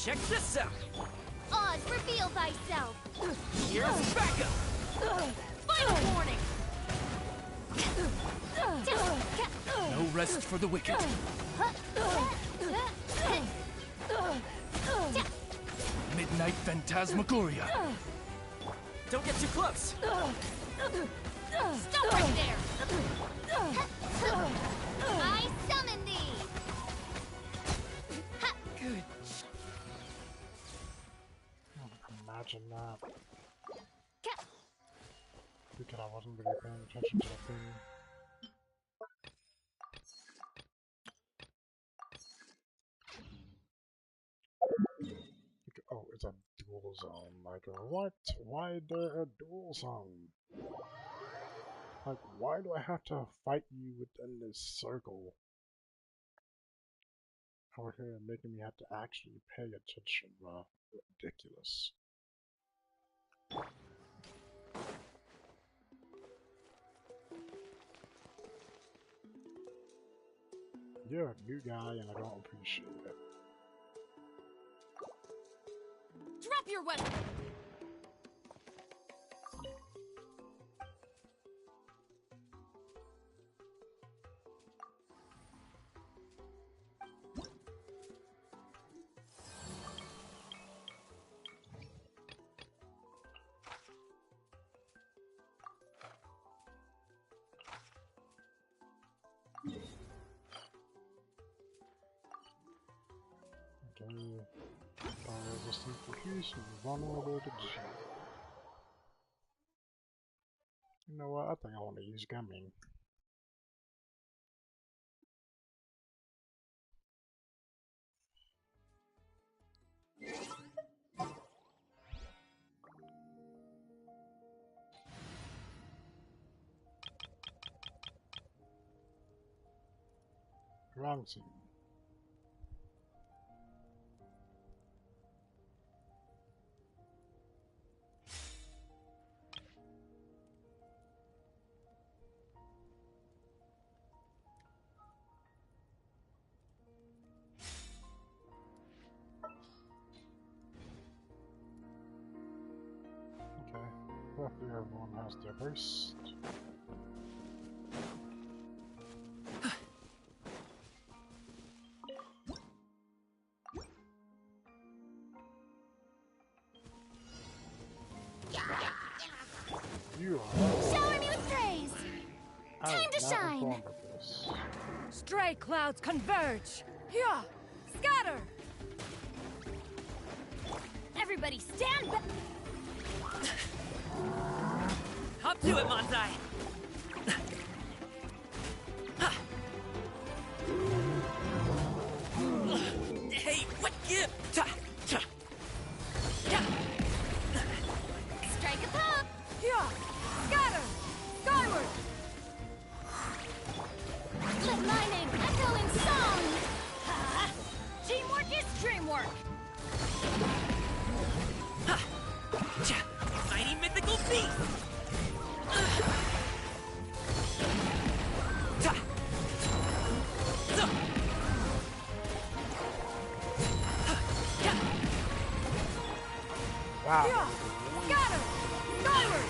Check this out. Oz, reveal thyself. Here's backup. Final warning! No rest for the wicked. Midnight Phantasmagoria. Don't get too close. Stop right there! I summon thee. Good. Imagine that. Because I wasn't really paying attention to the thing. Oh, it's a dual zone. Like, what? Why there a dual zone? Like, why do I have to fight you within this circle? Over here, making me have to actually pay attention. Ridiculous. You're a new guy, and I don't appreciate it. Drop your weapon! Okay. Fire resistant decrease and vulnerable to G. You know what? I think I want to use gumming. Wrong team. Okay, roughly everyone has their burst. You are. Shower me with praise! Time to shine. Stray clouds converge! Yeah! Scatter! Everybody stand back! Hop to it, Manzai. Hey, what give? Strike a pop! Yeah! Scatter! Skyward! Let lightning echo in song! Ha! Teamwork is dreamwork! Mighty mythical beast! Wow. Yeah! Scatter! Skyward!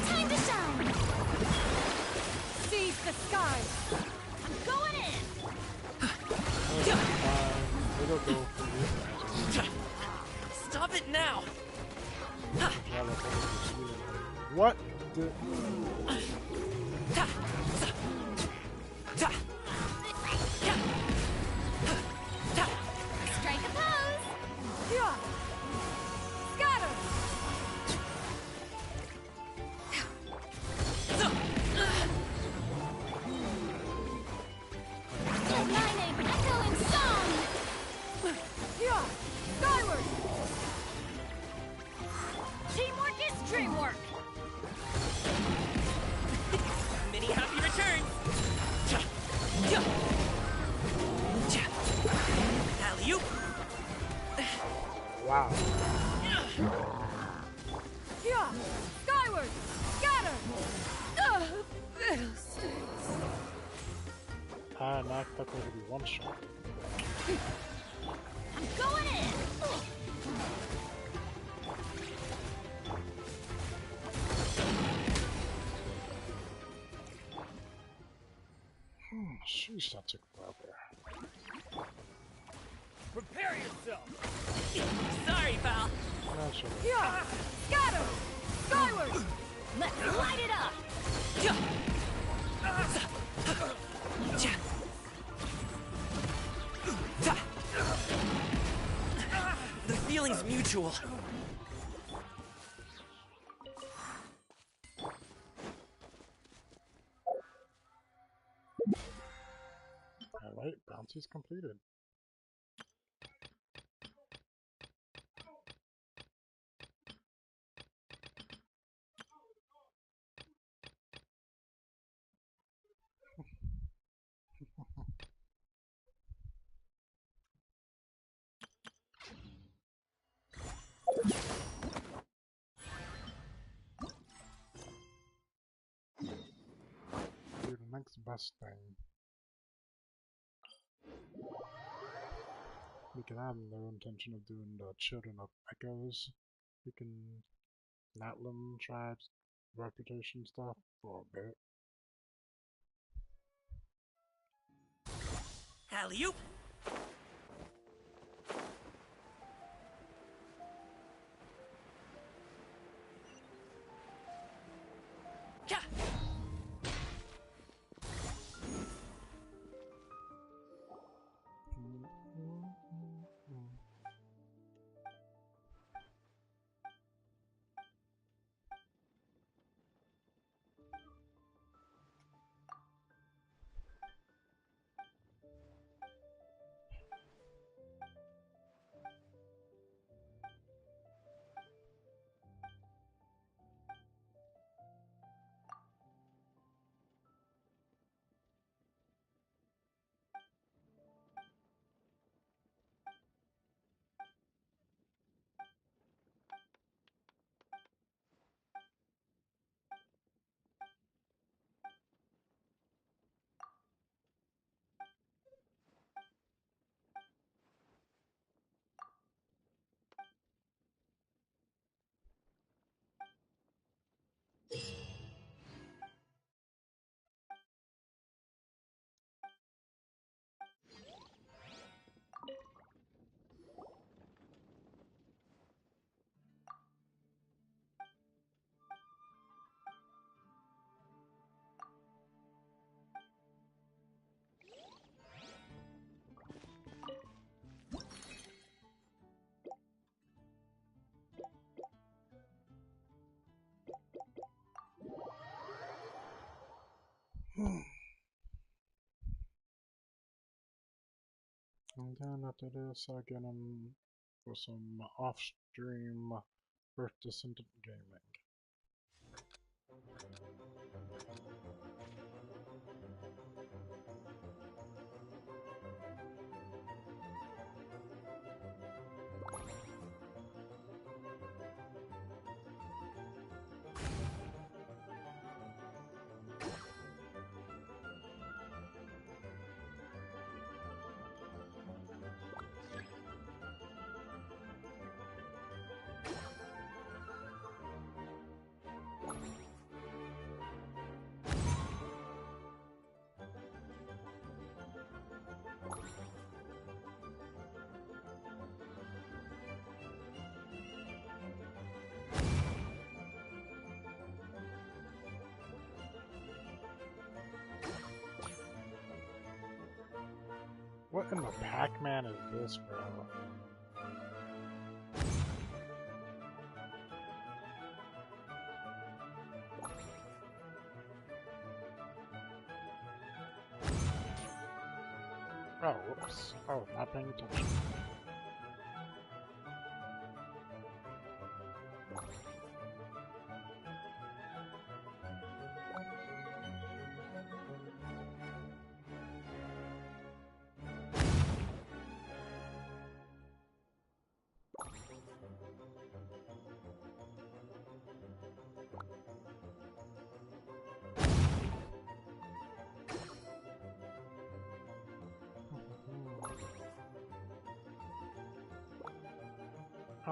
Time to shine! Seize the skies! I'm going in! It'll go for you. Stop it now! What the? Strike a pose! Yeah! Scatter! Let lightning echo in song! Yeah! Skyward! Teamwork is dreamwork! Many happy returns! Alley-oop! Wow. Yeah! Skyward! Scatter! Fiddlesticks! not likely to be one shot. I'm going in! Sheesh, that took forever. Prepare yourself! Sorry, pal. Naturally. Yeah! Scatter! Skyward! Let's light it up! The feeling's mutual. Alright, bounty's completed. Do the next best thing. We can have no intention of doing the Children of Echoes. We can Natlan tribes reputation stuff for a bit. Alley-oop! And then after this, I get them for some off-stream Earth Descendant gaming. What in the Pac-Man is this, bro? Oh, whoops. Oh, not paying attention.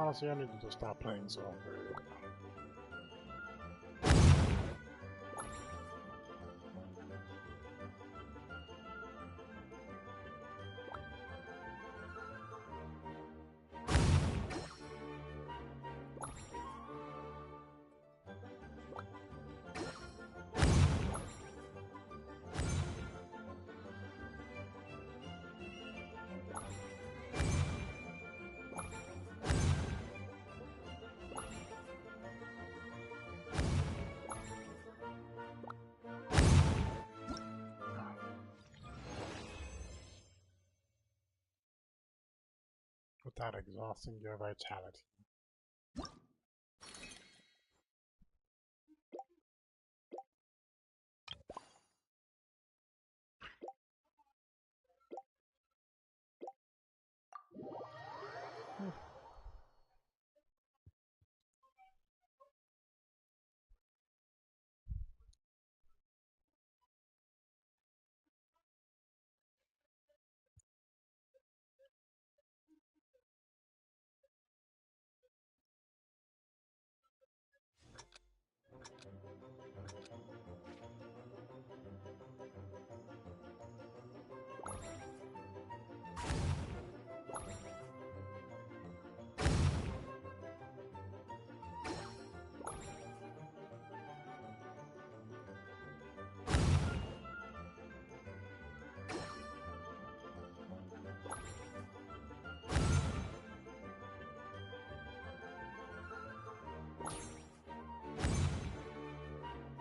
Honestly, I need to just stop playing so weird. Without exhausting your vitality.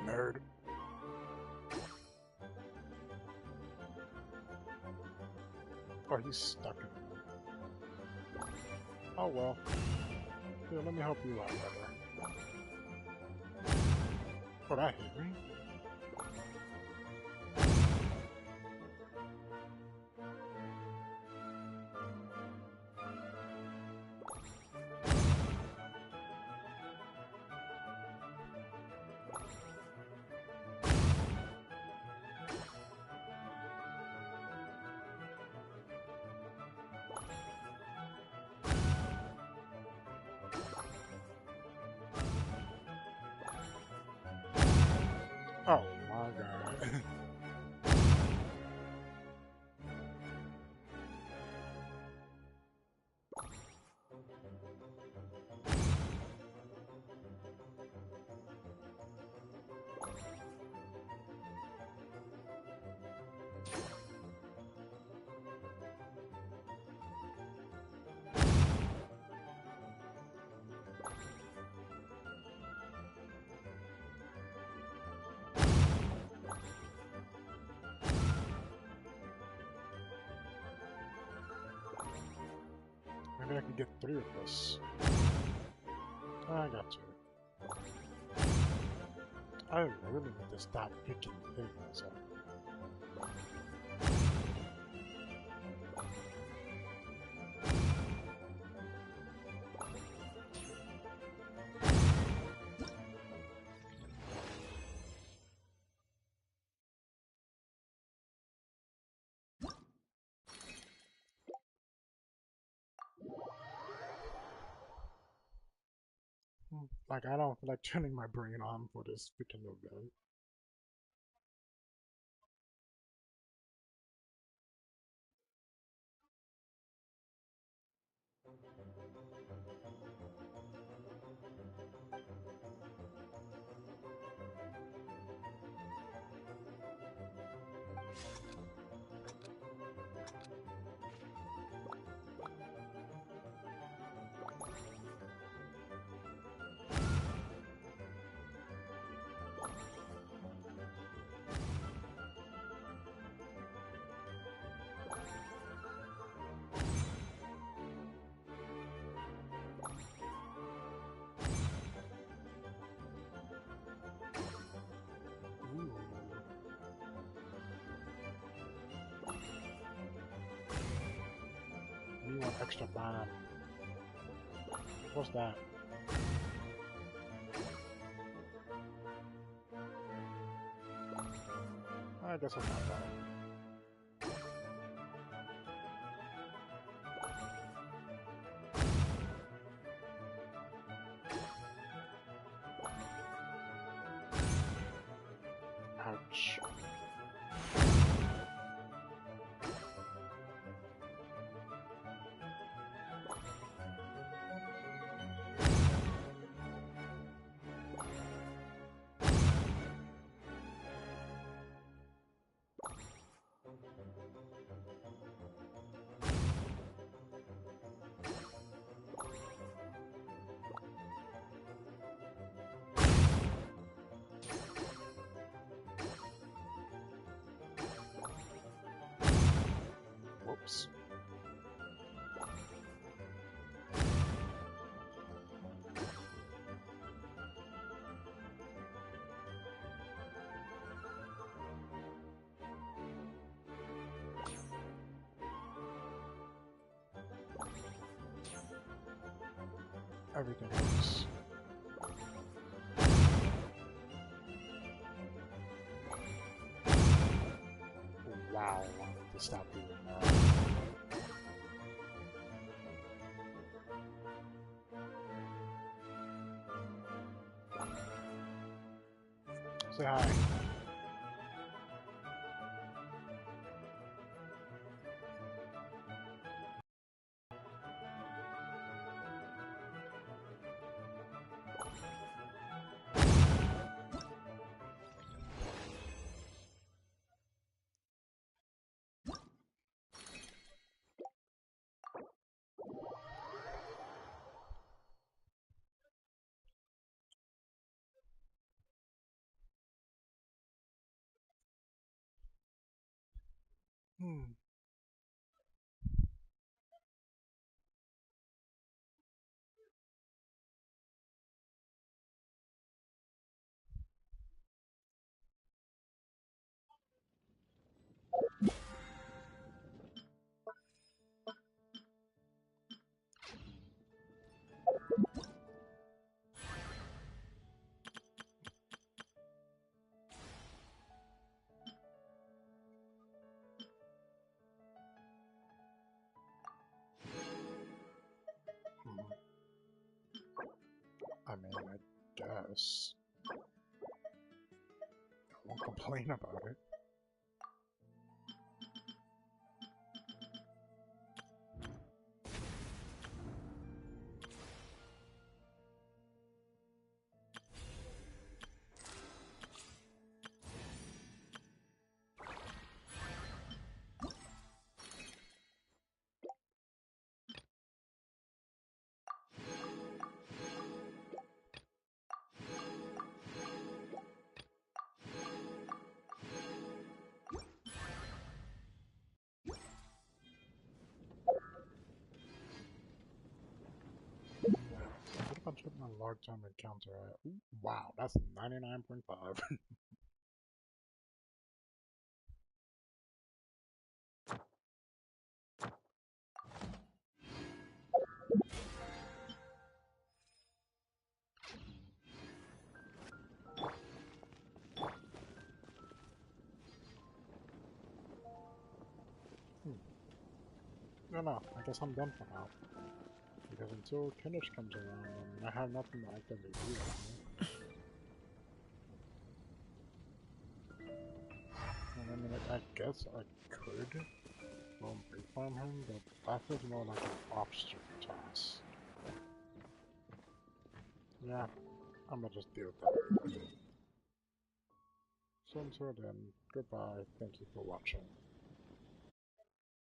Nerd. Oh, he's stuck in there. Oh well. Here, let me help you out, brother. Oh, that hit me. Oh my god. Maybe I can get 3 of this. I got 2. I really need to stop hitting myself. Like, I don't feel like turning my brain on for this freaking event. Ooh. You want extra bomb. What's that? I guess I'm not bad. everything else. Wow, to stop doing that. Say hi. Hmm. I mean, I guess. I won't complain about it. What if I took my log time encounter at... Ooh, wow, that's 99.5. No, I guess I'm done for now. Because until Kenish comes around, I have nothing to actively do with me. And I mean, I guess I could reform him, but that feels more like an off-stream task. Yeah, I'm gonna just deal with that. So until then, goodbye, thank you for watching.